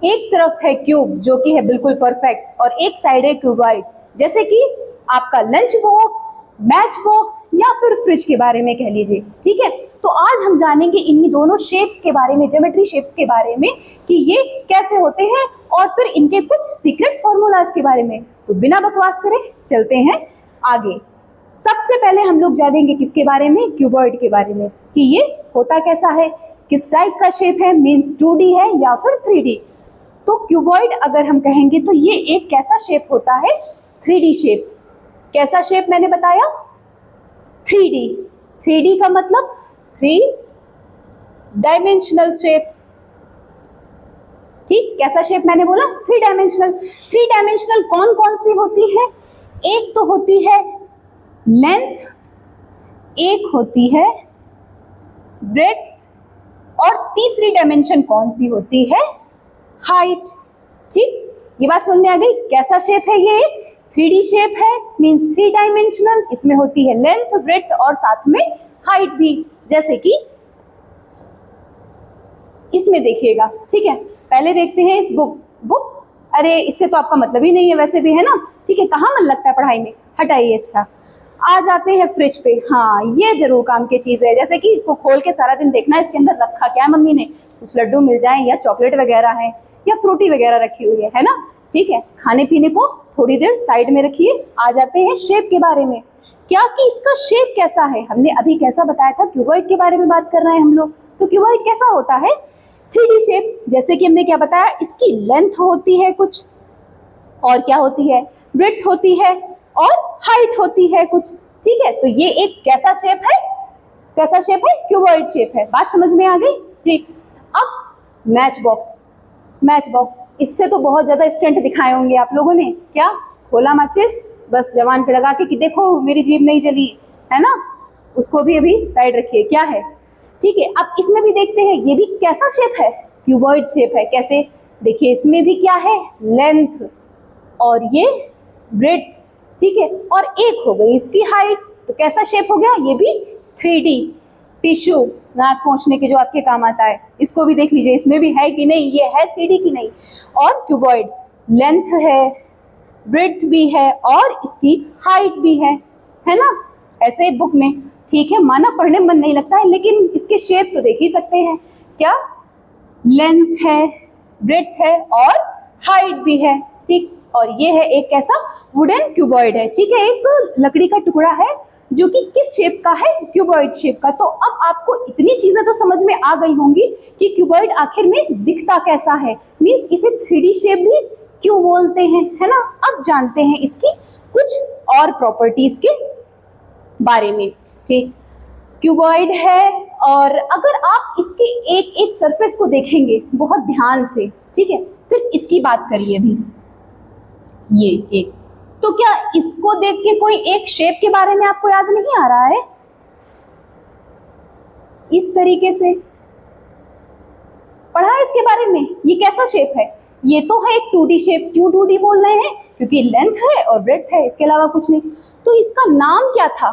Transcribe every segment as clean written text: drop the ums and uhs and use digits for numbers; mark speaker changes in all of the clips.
Speaker 1: एक तरफ है क्यूब जो कि है बिल्कुल परफेक्ट और एक साइड है क्यूबॉइड, जैसे कि आपका लंच बॉक्स, मैच बॉक्स या फिर फ्रिज के बारे में कह लीजिए। ठीक है, तो आज हम जानेंगे इन्हीं दोनों शेप्स के बारे में, ज्योमेट्री शेप्स के बारे में कि ये कैसे होते हैं और फिर इनके कुछ सीक्रेट फॉर्मूलाज के बारे में। तो बिना बकवास करे चलते हैं आगे। सबसे पहले हम लोग जानेंगे किसके बारे में, क्यूबॉइड के बारे में, कि ये होता कैसा है, किस टाइप का शेप है, मीन्स 2D है या फिर 3D। तो क्यूबॉइड अगर हम कहेंगे तो ये एक कैसा शेप होता है, 3D शेप। कैसा शेप मैंने बताया, 3D। 3D का मतलब 3 डायमेंशनल शेप। ठीक, कैसा शेप मैंने बोला, 3 डायमेंशनल। 3 डायमेंशनल कौन कौन सी होती है, एक तो होती है लेंथ, एक होती है ब्रेड्थ और तीसरी डायमेंशन कौन सी होती है, हाइट। ठीक, ये बात समझ में आ गई। कैसा शेप है ये, 3D शेप है, मींस 3 डायमेंशनल। इसमें होती है लेंथ, ब्रेड्थ और साथ में हाइट भी, जैसे कि इसमें देखिएगा। ठीक है, पहले देखते हैं इस बुक। अरे इससे तो आपका मतलब ही नहीं है वैसे भी, है ना। ठीक है, कहाँ मन लगता है पढ़ाई में, हटाइए। अच्छा, आ जाते हैं फ्रिज पे। हाँ, ये जरूर काम की चीज है, जैसे कि इसको खोल के सारा दिन देखना इसके अंदर रखा क्या है मम्मी ने, कुछ लड्डू मिल जाए या चॉकलेट वगैरह है या फ्रूटी वगैरह रखी हुई है ना। ठीक है, खाने पीने को थोड़ी देर साइड में रखिए। आ जाते हैं शेप के बारे में, क्या कि इसका शेप कैसा है। हमने अभी कैसा बताया था, क्यूबॉइड के बारे में बात कर रहे हैं हम लोग। तो क्यूबॉइड कैसा होता है, 3D शेप। जैसे कि हमने क्या बताया, इसकी लेंथ होती है कुछ, और क्या होती है, ब्रेड्थ होती है और हाइट होती है कुछ। ठीक है, तो ये एक कैसा शेप है, कैसा शेप है, क्यूबॉइड शेप है। बात समझ में आ गई। ठीक, अब मैच बॉक्स। मैच बॉक्स, इससे तो बहुत ज्यादा स्टंट दिखाए होंगे आप लोगों ने। क्या, खोला माचिस, बस जवान पे लगा के कि देखो मेरी जीभ नहीं जली, है ना। उसको भी अभी साइड रखिए, क्या है। ठीक है, अब इसमें भी देखते हैं, ये भी कैसा शेप है, क्यूबॉइड शेप है। कैसे, देखिए इसमें भी क्या है, लेंथ और ये ब्रेड्थ। ठीक है, और एक हो गई इसकी हाइट। तो कैसा शेप हो गया, ये भी 3D। टिश्यू, नाक पोंछने के जो आपके काम आता है, इसको भी देख लीजिए, इसमें भी है कि नहीं, ये है 3D की नहीं। और क्यूबॉइड, लेंथ है, ब्रेड्थ भी है और इसकी हाइट भी है ना। ऐसे बुक में, ठीक है, माना पढ़ने में मन नहीं लगता है, लेकिन इसके शेप तो देख ही सकते हैं। क्या, लेंथ है, ब्रेड्थ है और हाइट भी है। ठीक, और ये है एक कैसा, वुडन क्यूबॉइड है। ठीक है, एक लकड़ी का टुकड़ा है जो कि किस शेप का है, क्यूबॉइड शेप का। तो अब आपको इतनी चीजें तो समझ में आ गई होंगी कि क्यूबॉइड आखिर में दिखता कैसा है, मींस इसे 3D शेप भी क्यों बोलते हैं, है ना। अब जानते हैं इसकी कुछ और प्रॉपर्टीज के बारे में। ठीक, क्यूबॉइड है, और अगर आप इसके एक एक सरफेस को देखेंगे बहुत ध्यान से, ठीक है, सिर्फ इसकी बात करिए अभी, ये एक, तो क्या इसको देख के कोई एक शेप के बारे में आपको याद नहीं आ रहा है, इस तरीके से पढ़ा है इसके बारे में, ये कैसा शेप है, ये तो है एक 2D शेप। क्यों 2D बोल रहे हैं, क्योंकि लेंथ है और ब्रेड्थ है, इसके अलावा कुछ नहीं। तो इसका नाम क्या था,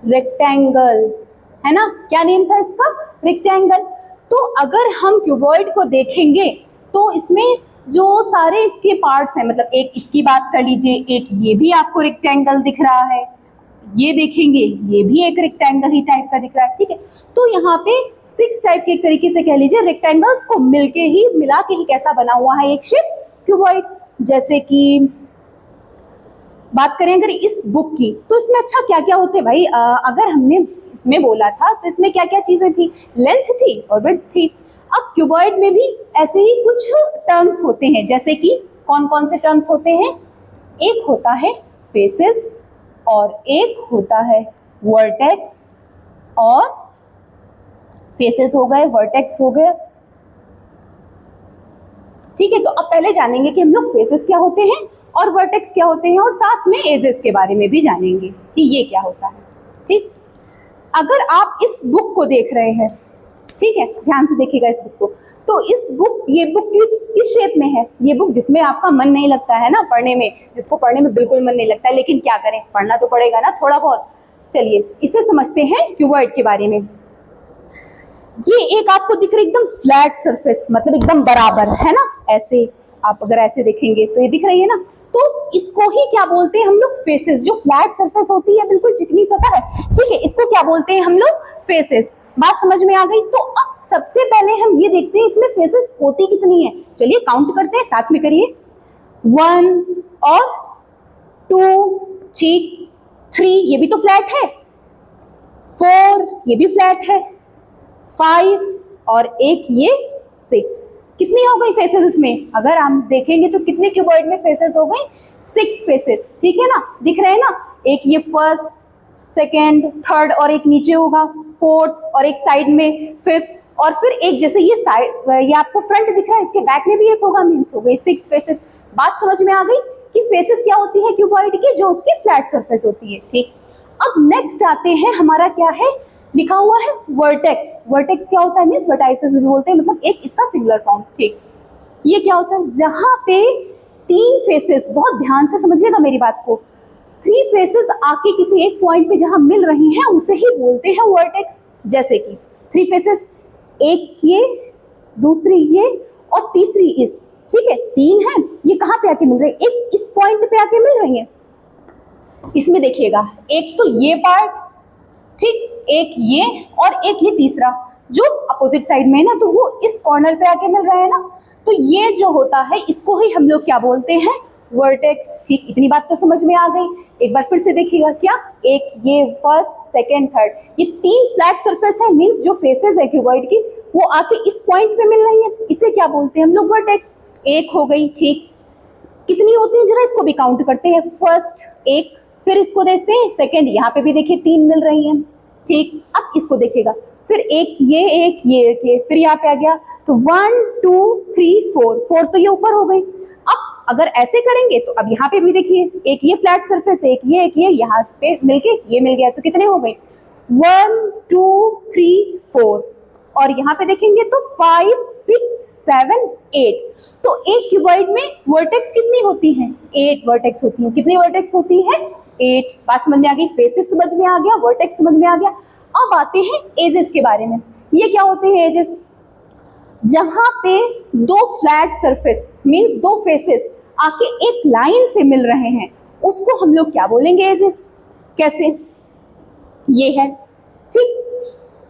Speaker 1: रेक्टेंगल, है ना। क्या नेम था इसका, रेक्टेंगल। तो अगर हम क्यूबॉइड को देखेंगे तो इसमें जो सारे इसके पार्ट्स हैं, मतलब एक इसकी बात कर लीजिए, एक ये भी आपको रेक्टेंगल दिख रहा है, ये देखेंगे ये भी एक रेक्टेंगल ही टाइप का दिख रहा है। ठीक है, तो यहाँ पे 6 टाइप के एक तरीके से कह लीजिए रेक्टेंगल्स को मिला के ही कैसा बना हुआ है एक शेप, क्यूबॉइड। जैसे कि बात करें अगर इस बुक की, तो इसमें अच्छा क्या क्या होते हैं भाई, अगर हमने इसमें बोला था तो इसमें क्या क्या चीजें थी, लेंथ थी और ब्रेड्थ थी। अब क्यूबॉइड में भी ऐसे ही कुछ टर्म्स होते हैं, जैसे कि कौन कौन से टर्म्स होते हैं, एक होता है फेसेस और एक होता है वर्टेक्स, और फेसेस हो गए, वर्टेक्स हो गए। ठीक है, तो अब पहले जानेंगे कि हम लोग फेसेस क्या होते हैं और वर्टेक्स क्या होते हैं, और साथ में एजेस के बारे में भी जानेंगे कि ये क्या होता है। ठीक, अगर आप इस बुक को देख रहे हैं, ठीक है, ध्यान से देखिएगा इस बुक को, तो ये बुक किस शेप में है, ये बुक जिसमें आपका मन नहीं लगता है ना पढ़ने में, जिसको पढ़ने में बिल्कुल मन नहीं लगता है, लेकिन क्या करें, पढ़ना तो पड़ेगा ना थोड़ा बहुत। चलिए इसे समझते हैं क्यूबॉइड के बारे में। ये एक आपको दिख रही एकदम फ्लैट सरफेस, मतलब एकदम बराबर है ना, ऐसे आप अगर ऐसे देखेंगे तो ये दिख रही है ना, तो इसको ही क्या बोलते हैं हम लोग, फेसेस। जो फ्लैट सरफेस होती है, बिल्कुल चिकनी सतह है, ठीक है, इसको क्या बोलते हैं हम लोग, फेसेस। बात समझ में आ गई? तो अब सबसे पहले हम ये देखते हैं इसमें फेसेस होती कितनी है। चलिए काउंट करते हैं, साथ में करिए। 1 और 2, ठीक, 3 ये भी तो फ्लैट है, 4 ये भी फ्लैट है, 5 और एक ये 6। कितनी हो गई फेसेस इसमें? अगर हम देखेंगे तो कितने क्यूबॉइड में फेसेस हो गई? 6 फेसेस, ठीक है ना, दिख रहे हैं ना। एक ये फर्स्ट, सेकेंड, थर्ड और एक नीचे होगा, फोर्थ और एक साइड में, फिफ्थ और फिर एक, जैसे ये साइड, ये आपको फ्रंट दिख रहा है, इसके बैक में भी एक होगा, मीन्स हो गई 6 फेसेस। बात समझ में आ गई कि फेसेस क्या होती है क्यूबॉइड की? जो उसकी फ्लैट सरफेस होती है, ठीक। अब नेक्स्ट आते हैं, हमारा क्या है लिखा हुआ है, वर्टेक्स। वर्टेक्स क्या होता है? मीन्स वर्टाइसेस भी बोलते हैं, मतलब एक इसका सिंगुलर फॉर्म, ठीक। ये क्या होता है? जहां पे 3 फेसेस, बहुत ध्यान से समझिएगा मेरी बात को, 3 फेसेस आके किसी एक पॉइंट पे जहां मिल रही हैं उसे ही बोलते हैं वर्टेक्स। जैसे कि 3 फेसेस, एक ये, दूसरी ये और तीसरी इस, ठीक है, 3 है, ये कहां पे आके मिल रही है? एक इस पॉइंट पे आके मिल रही है। इसमें देखिएगा, एक तो ये पार्ट, ठीक, एक ये और एक ये तीसरा जो अपोजिट साइड में है ना, तो वो इस कॉर्नर पे आके मिल रहा है ना, तो ये जो होता है इसको ही हम लोग क्या बोलते हैं? वर्टेक्स, ठीक। इतनी बात तो समझ में आ गई। एक बार फिर से देखिएगा, क्या, एक ये फर्स्ट, सेकेंड, थर्ड, ये 3 फ्लैट सरफेस है, मीन्स जो फेसेस है क्यूबॉइड की वो आके इस पॉइंट पे मिल रही है, इसे क्या बोलते हैं हम लोग? वर्टेक्स। एक हो गई, ठीक। कितनी होती है जरा इसको भी काउंट करते हैं। फर्स्ट एक, फिर इसको देखते हैं सेकंड, यहाँ पे भी देखिए 3 मिल रही हैं, ठीक। अब इसको देखिएगा, फिर एक ये, एक ये, एक ये, फिर यहाँ पे आ गया, तो 1 2 3 4, 4 तो ये ऊपर हो गई। अब अगर ऐसे करेंगे तो अब यहाँ पे भी देखिए, एक ये फ्लैट सरफेस, एक ये यहाँ पे मिलके ये मिल गया, तो कितने हो गए? 1 2 3 4 और यहाँ पे देखेंगे तो 5 6 7 8। तो एक क्यूबॉइड में वर्टेक्स कितनी होती हैं? 8 वर्टेक्स होती हैं। कितनी वर्टेक्स होती हैं? 8। बात समझ में आ गई, फेसेस समझ में आ गया, वर्टेक्स समझ में आ गया। अब आते हैं एजेस के बारे में। ये क्या होते हैं एजेस? जहां पे 2 फ्लैट सरफेस मींस 2 फेसेस आके एक लाइन से मिल रहे हैं उसको हम लोग क्या बोलेंगे? एजेस। कैसे? ये है, ठीक,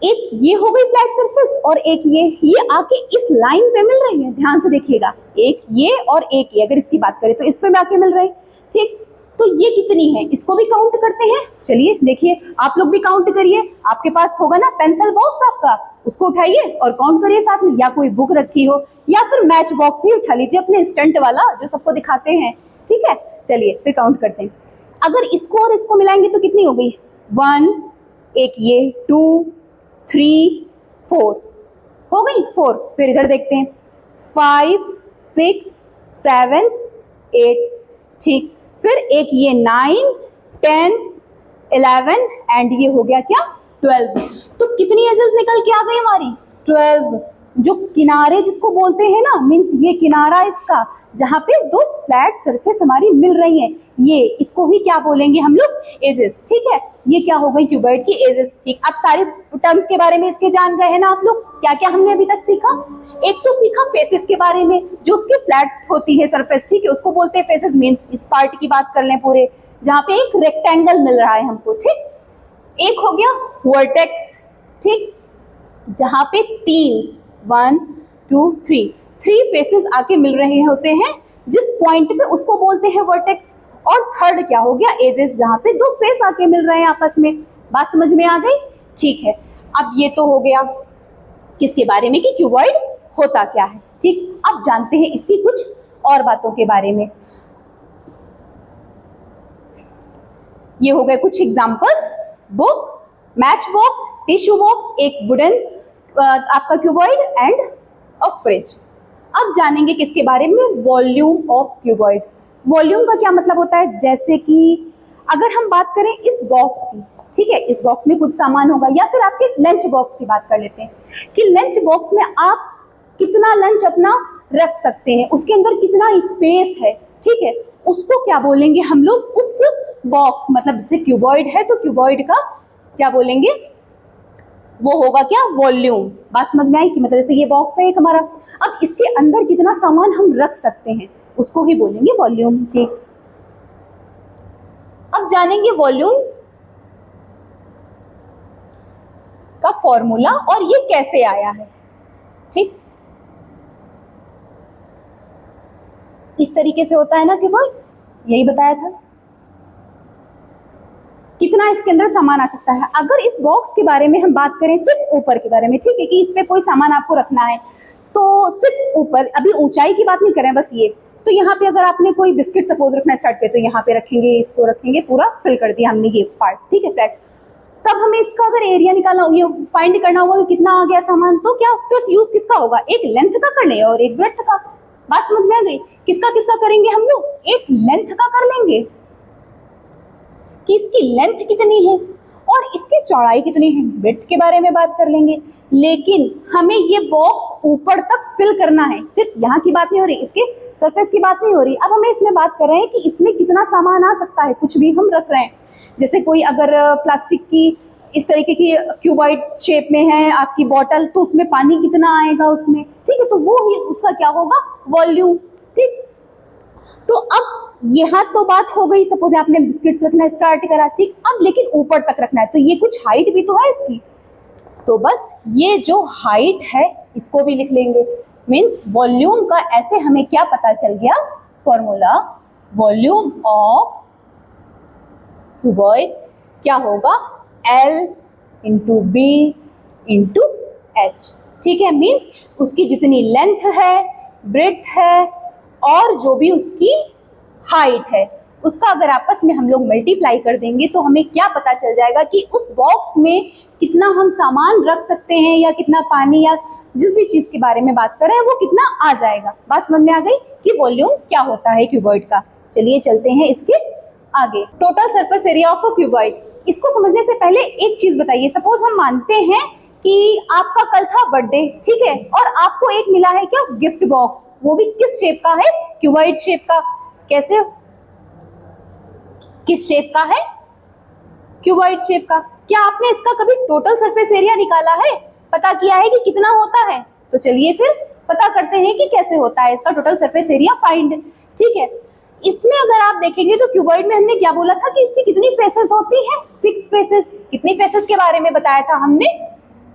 Speaker 1: एक ये हो गई फ्लैट सरफेस और एक ये आके इस लाइन पे मिल रही है। ध्यान से देखिएगा, एक ये और एक ये, अगर इसकी बात करें तो इस पे भी आके मिल रहे हैं, ठीक। तो ये कितनी है, इसको भी काउंट करते हैं। चलिए देखिए, आप लोग भी काउंट करिए। आपके पास होगा ना पेंसिल बॉक्स आपका, उसको उठाइए और काउंट करिए साथ में, या कोई बुक रखी हो या फिर मैच बॉक्स ही उठा लीजिए अपने स्टंट वाला जो सबको दिखाते हैं, ठीक है। चलिए फिर काउंट करते हैं। अगर इसको और इसको मिलाएंगे तो कितनी हो गई? 1, एक ये 2 3 4 हो गई 4। फिर इधर देखते हैं 5 6 7 8, ठीक। फिर एक ये 9 10 11 एंड ये हो गया क्या? 12। तो कितनी एजेस निकल के आ गई हमारी? 12। जो किनारे जिसको बोलते हैं ना, मीन्स ये किनारा इसका जहां पे 2 फ्लैट सरफेस हमारी मिल रही हैं, ये इसको ही क्या बोलेंगे हम लोग? एजेस, ठीक है। ये क्या हो गई? क्यूबॉइड की एजेस, ठीक। अब सारे टर्म्स के बारे में इसके जान गए हैं ना आप लोग। क्या क्या हमने अभी तक सीखा? एक तो सीखा फेसेस के बारे में, जो उसकी फ्लैट होती है सरफेस, ठीक है, उसको बोलते हैं फेसेस। मीन्स इस पार्ट की बात कर लें पूरे, जहां पे एक रेक्टेंगल मिल रहा है हमको, ठीक। एक हो गया वर्टेक्स, ठीक, जहां पे 1 2 3 फेसेस आके मिल रहे होते हैं जिस पॉइंट पे, उसको बोलते हैं वर्टेक्स। और थर्ड क्या हो गया? एजेस, जहां पे 2 फेस आके मिल रहे हैं आपस में। बात समझ में आ गई? ठीक है। अब ये तो हो गया किसके बारे में कि क्यूबॉइड होता क्या है, ठीक। अब जानते हैं इसकी कुछ और बातों के बारे में। ये हो गए कुछ examples, book, match box, tissue box, एक वुडन आपका क्यूबॉइड एंड अ फ्रिज। अब जानेंगे किसके बारे में? Volume of cuboid. वॉल्यूम का क्या मतलब होता है? जैसे कि अगर हम बात करें इस बॉक्स की, ठीक है, इस बॉक्स में कुछ सामान होगा, या फिर आपके लंच बॉक्स की बात कर लेते हैं कि लंच बॉक्स में आप कितना लंच अपना रख सकते हैं, उसके अंदर कितना स्पेस है, ठीक है, उसको क्या बोलेंगे हम लोग? उस बॉक्स, मतलब जैसे क्यूबॉइड है तो क्यूबॉइड का क्या बोलेंगे? वो होगा क्या, वॉल्यूम। बात समझ में आई कि मतलब जैसे ये बॉक्स है एक हमारा, अब इसके अंदर कितना सामान हम रख सकते हैं उसको ही बोलेंगे वॉल्यूम। ठीक, अब जानेंगे वॉल्यूम का फॉर्मूला और ये कैसे आया है। ठीक, इस तरीके से होता है ना क्यूबॉइड, यही बताया था। कितना इसके अंदर सामान आ सकता है। अगर इस बॉक्स के बारे में हम बात करें सिर्फ ऊपर के बारे में, ठीक है, कि इसमें कोई सामान आपको रखना है तो सिर्फ ऊपर, अभी ऊंचाई की बात नहीं करें, बस ये तो यहाँ पे अगर आपने कोई बिस्किट सपोज रखना स्टार्ट किया तो यहाँ पे रखेंगे, इसको रखेंगे, पूरा फिल कर दिया हमने ये पार्ट, ठीक है, फ्लैट। तब हमें इसका अगर एरिया निकालना हो, ये फाइंड करना होगा कि कितना आ गया सामान, तो क्या सिर्फ यूज किसका होगा, एक लेंथ का कर ले और एक ब्रेड्थ का। बात समझ में आ गई। किसका किसका करेंगे हम लोग, एक लेंथ का कर लेंगे कि इसकी लेंथ कितनी है और इसकी चौड़ाई कितनी है, विड्थ के बारे में बात कर लेंगे। लेकिन हमें ये बॉक्स ऊपर तक फिल करना है, सिर्फ यहाँ की बात नहीं हो रही, इसके सरफेस की बात नहीं हो रही। अब हमें इसमें बात कर रहे हैं कि इसमें कितना सामान आ सकता है, कुछ भी हम रख रहे हैं। जैसे कोई अगर प्लास्टिक की इस तरीके की क्यूबॉइड शेप में है आपकी बॉटल, तो उसमें पानी कितना आएगा उसमें, ठीक है, तो वो ही उसका क्या होगा, वॉल्यूम। ठीक, तो अब यहाँ तो बात हो गई, सपोज आपने बिस्किट्स रखना स्टार्ट करा, ठीक, अब लेकिन ऊपर तक रखना है तो ये कुछ हाइट भी तो है इसकी, तो बस ये जो हाइट है इसको भी लिख लेंगे। मीन्स वॉल्यूम का ऐसे हमें क्या पता चल गया, फॉर्मूला वॉल्यूम ऑफ क्यूबॉइड क्या होगा, L into B into H. ठीक है, मीन्स उसकी जितनी लेंथ है, ब्रेड्थ है और जो भी उसकी हाइट है, उसका अगर आपस में हम लोग मल्टीप्लाई कर देंगे तो हमें क्या पता चल जाएगा कि उस बॉक्स में कितना हम सामान रख सकते हैं, या कितना पानी, या जिस भी चीज के बारे में बात कर रहे हैं वो कितना आ जाएगा। बात समझ में आ गई कि वॉल्यूम क्या होता है क्यूबॉइड का। चलिए चलते हैं इसके आगे। Total surface area of a cuboid, इसको समझने से पहले एक चीज बताइए। सपोज हम मानते हैं कि आपका कल था बर्थडे, ठीक है, और आपको एक मिला है क्या, गिफ्ट बॉक्स, वो भी किस शेप का है, क्यूबॉइड शेप का। कैसे, किस शेप का है, क्यूबॉइड शेप का। क्या आपने इसका कभी टोटल सरफेस एरिया निकाला है, पता किया है कि कितना होता है? तो चलिए फिर पता करते हैं कि कैसे होता है इसका टोटल सरफेस एरिया फाइंड। ठीक है, इसमें अगर आप देखेंगे तो क्यूबॉइड में हमने क्या बोला था कि इसकी कितनी फेसेस होती है, 6 फेसेस। कितनी फेसेस के बारे में बताया था हमने,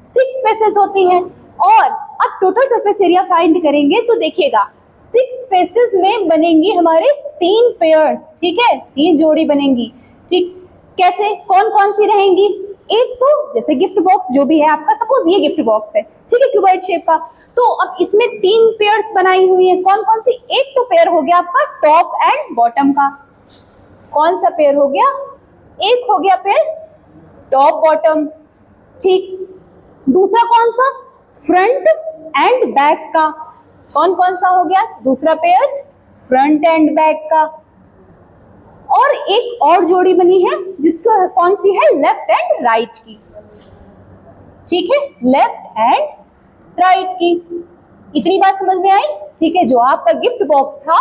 Speaker 1: 6 फेसेस होती हैं। और अब टोटल सरफेस एरिया फाइंड करेंगे तो देखिएगा 6 फेसेस में बनेंगी हमारे 3 पेयर्स, ठीक है, 3 जोड़ी बनेंगी। ठीक, कैसे, कौन कौन सी रहेंगी, एक तो जैसे गिफ्ट बॉक्स जो भी है आपका, सपोज ये गिफ्ट बॉक्स है, ठीक है, क्यूबॉइड शेप का, तो अब इसमें 3 पेयर्स बनाई हुई है। कौन कौन सी, एक तो पेयर हो गया आपका टॉप एंड बॉटम का। कौन सा पेयर हो गया, एक हो गया पेयर टॉप बॉटम। ठीक, दूसरा कौन सा, फ्रंट एंड बैक का। कौन कौन सा हो गया दूसरा पेयर, फ्रंट एंड बैक का। और एक और जोड़ी बनी है जिसको कौन सी है, लेफ्ट एंड राइट की। ठीक है, लेफ्ट एंड राइट की। इतनी बात समझ में आई। ठीक है, जो आपका गिफ्ट बॉक्स था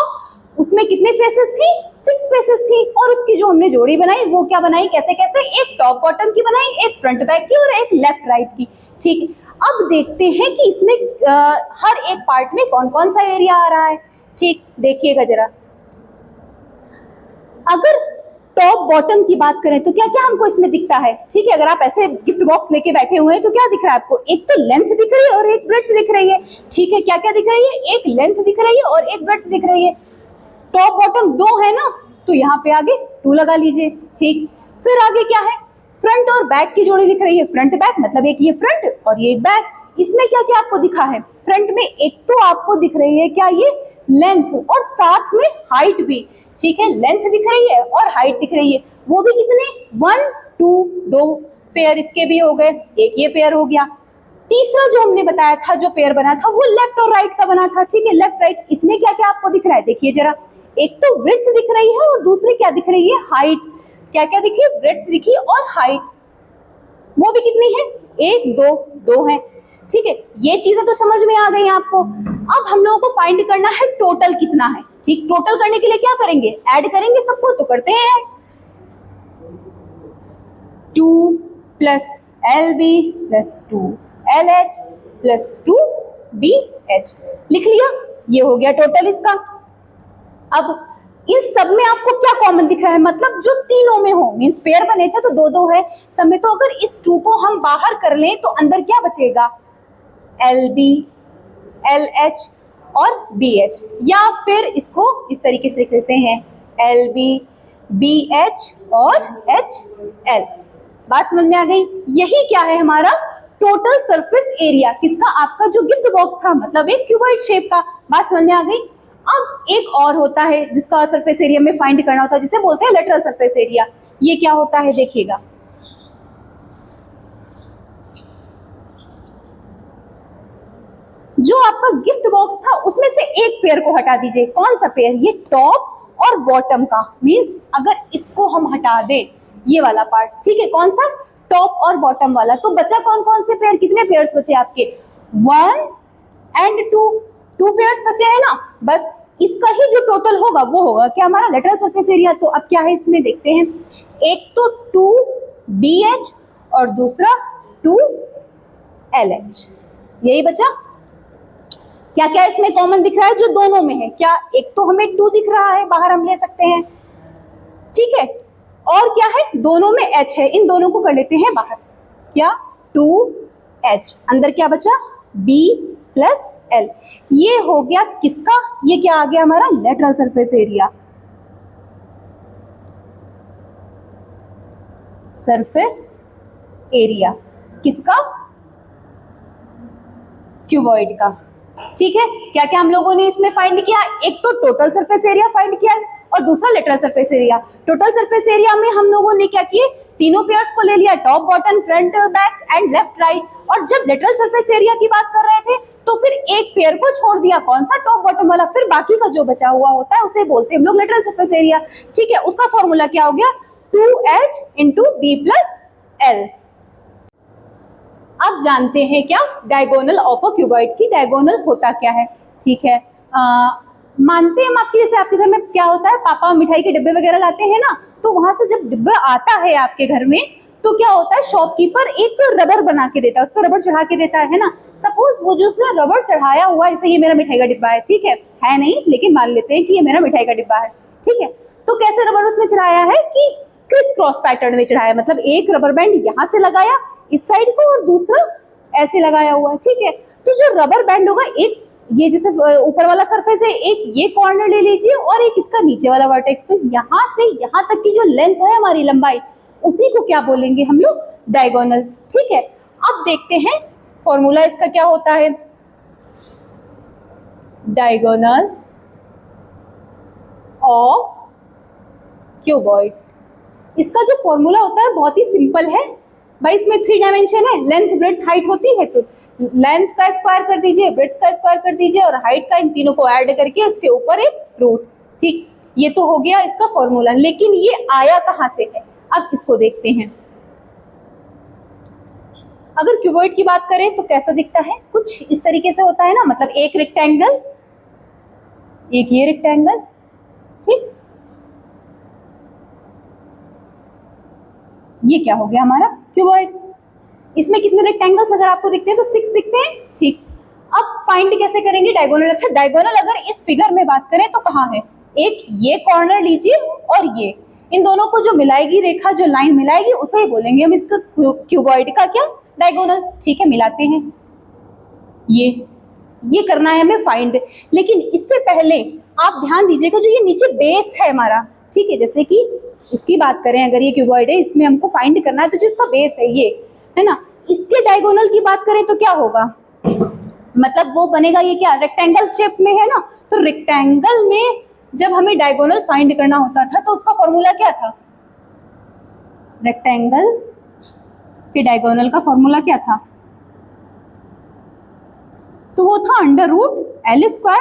Speaker 1: उसमें कितने फेसेस थी, 6 फेसेस थी, और उसकी जो हमने जोड़ी बनाई वो क्या बनाई, कैसे कैसे, एक टॉप बॉटम की बनाई, एक फ्रंट बैक की और एक लेफ्ट राइट की। ठीक है, अब देखते हैं कि इसमें हर एक पार्ट में कौन कौन सा एरिया आ रहा है। ठीक, देखिएगा जरा, अगर टॉप बॉटम की बात करें तो क्या क्या हमको इसमें दिखता है। ठीक है, अगर आप ऐसे गिफ्ट बॉक्स लेके बैठे हुए हैं तो क्या दिख रहा है आपको, एक तो लेंथ दिख रही है और एक ब्रेड्थ दिख रही है। ठीक है, क्या क्या दिख रही है, एक लेंथ दिख रही है और एक ब्रेड्थ दिख रही है। टॉप बॉटम 2 है ना, तो यहाँ पे आगे 2 लगा लीजिए। ठीक, फिर आगे क्या है, फ्रंट और बैक की जोड़ी दिख रही है, फ्रंट बैक, मतलब एक ये फ्रंट और ये एक बैक। इसमें क्या क्या आपको दिखा है, फ्रंट में एक तो आपको दिख रही है क्या, ये लेंथ और साथ में हाइट भी। ठीक है, लेंथ दिख रही है और हाइट दिख रही है, वो भी कितने, 1 2 2 पेयर इसके भी हो गए, एक ये पेयर हो गया। तीसरा जो हमने बताया था, जो पेयर बना था वो लेफ्ट और राइट का बना था। ठीक है, लेफ्ट राइट, इसमें क्या क्या आपको दिख रहा है, देखिए जरा, एक तो ब्रेड्थ दिख रही है और दूसरी क्या दिख रही है, हाइट। क्या क्या दिखी, ब्रेड्थ दिखी और हाइट, वो भी कितनी है, 1 2 2 है। ठीक है, ये चीजें तो समझ में आ गई आपको। अब हम लोगों को फाइंड करना है टोटल कितना है। ठीक, टोटल करने के लिए क्या करेंगे, ऐड करेंगे सबको, तो करते हैं 2 plus L B plus 2LH plus 2BH। लिख लिया, ये हो गया टोटल इसका। अब इन सब में आपको क्या कॉमन दिख रहा है, मतलब जो तीनों में हो, मीन्स पेयर बने थे तो दो दो है सब में, तो अगर इस 2 को हम बाहर कर लें तो अंदर क्या बचेगा, LB LH और BH, या फिर इसको इस तरीके से लिख लेते हैं LB BH और HL। बात समझ में आ गई। यही क्या है हमारा टोटल सरफेस एरिया, किसका, आपका जो गिफ्ट बॉक्स था, मतलब एक क्यूबॉइड शेप का। बात समझ में आ गई। अब एक और होता है जिसका सरफेस एरिया में फाइंड करना होता है, जिसे बोलते हैं लेटरल सरफेस एरिया। ये क्या होता है देखिएगा, जो आपका गिफ्ट बॉक्स था उसमें से एक पेयर को हटा दीजिए। कौन सा पेयर, ये टॉप और बॉटम का, मींस अगर इसको हम हटा दें ये वाला पार्ट, ठीक है, कौन सा, टॉप और बॉटम वाला, तो बचा कौन कौन से पेयर, कितने पेयर्स बचे आपके, 1 और 2 पेयर्स बचे हैं ना। बस इसका ही जो टोटल होगा वो होगा क्या, हमारा लेटरल सरफेस एरिया। तो अब क्या है इसमें देखते हैं, एक तो 2BH और दूसरा 2LH, यही बचा। क्या क्या इसमें कॉमन दिख रहा है जो दोनों में है, क्या, एक तो हमें 2 दिख रहा है, बाहर हम ले सकते हैं, ठीक है, और क्या है, दोनों में H है, इन दोनों को कर लेते हैं बाहर, क्या, 2H, अंदर क्या बचा, B प्लस L। ये हो गया किसका, ये क्या आ गया हमारा lateral surface area, surface area किसका, क्यूबॉइड का। ठीक है, क्या क्या हम लोगों ने इसमें फाइंड किया, एक तो टोटल सरफेस एरिया फाइंड किया और दूसरा lateral surface area. Total surface area में हम लोगों ने क्या किए, तीनों पेयर्स को ले लिया, top bottom front back and left right. और जब लेटरल सरफेस एरिया की बात कर रहे थे तो फिर एक पेयर को छोड़ दिया, कौन सा, टॉप बॉटम वाला, फिर बाकी का जो बचा हुआ होता है उसे बोलते हैं हम लोग लेटरल सरफेस एरिया। ठीक है, उसका फॉर्मूला क्या हो गया, 2H into B plus L। अब जानते हैं क्या, डायगोनल ऑफ अ क्यूबॉइड की डायगोनल होता क्या है। ठीक है, मानते हैं आपके, जैसे आपके घर में क्या होता है, पापा मिठाई के डिब्बे वगैरह लाते हैं ना, तो वहां से जब डिब्बा आता है आपके घर में तो क्या होता है, शॉपकीपर एक रबर बना के देता है, उस पर रबर चढ़ा के देता है ना। सपोज वो जो उसने रबर चढ़ाया हुआ, जैसे ये मेरा मिठाई का डिब्बा है, ठीक है नहीं, लेकिन मान लेते हैं कि ये मेरा मिठाई का डिब्बा है, ठीक है, तो कैसे रबर उसमें चढ़ाया है कि क्रिस क्रॉस पैटर्न में चढ़ाया, मतलब एक रबर बैंड यहाँ से लगाया इस साइड को और दूसरा ऐसे लगाया हुआ है, ठीक है। तो जो रबर बैंड होगा, एक ये जैसे ऊपर वाला सरफेस है, एक ये कॉर्नर ले लीजिए और एक इसका नीचे वाला वर्टेक्स, तो यहाँ से यहाँ तक की जो लेंथ है हमारी लंबाई, उसी को क्या बोलेंगे हम लोग, डायगोनल। ठीक है, अब देखते हैं फॉर्मूला इसका क्या होता है, डायगोनल ऑफ क्यूबॉइड। इसका जो फॉर्मूला होता है बहुत ही सिंपल है भाई, इसमें 3 डायमेंशन है, लेंथ ब्रेड्थ हाइट होती है, तो लेंथ का स्क्वायर कर दीजिए, ब्रेड्थ का स्क्वायर कर दीजिए और हाइट का, इन तीनों को ऐड करके उसके ऊपर एक रूट। ठीक, ये तो हो गया इसका फॉर्मूला, लेकिन ये आया कहां से है, अब इसको देखते हैं। अगर क्यूबॉइड की बात करें तो कैसा दिखता है, कुछ इस तरीके से होता है ना, मतलब एक रेक्टेंगल, एक ये रेक्टेंगल, ठीक, ये क्या हो गया हमारा क्यूबॉइड। इसमें कितने रेक्टेंगल्स अगर आपको दिखते हैं तो 6 दिखते हैं। ठीक, अब फाइंड कैसे करेंगे डायगोनल। अच्छा, डायगोनल अगर इस फिगर में बात करें तो कहाँ है, एक ये कॉर्नर लीजिए और ये, इन दोनों को जो मिलाएगी रेखा, जो लाइन मिलाएगी, उसे ही बोलेंगे हम इसका क्यूबॉइड का क्या, डायगोनल। ठीक है, मिलाते हैं, ये करना है हमें फाइंड। लेकिन इससे पहले आप ध्यान दीजिएगा, जो ये नीचे बेस है हमारा, ठीक है, जैसे कि इसकी बात करें, अगर ये क्यूबॉइड है, इसमें हमको फाइंड करना है, तो जो इसका बेस है ये है ना, इसके डायगोनल की बात करें तो क्या होगा, मतलब वो बनेगा, ये क्या रेक्टेंगल शेप में है ना, तो रेक्टेंगल में जब हमें डायगोनल फाइंड करना होता था तो उसका फॉर्मूला क्या था, रेक्टेंगल के डायगोनल का फॉर्मूला क्या था, तो वो था √L²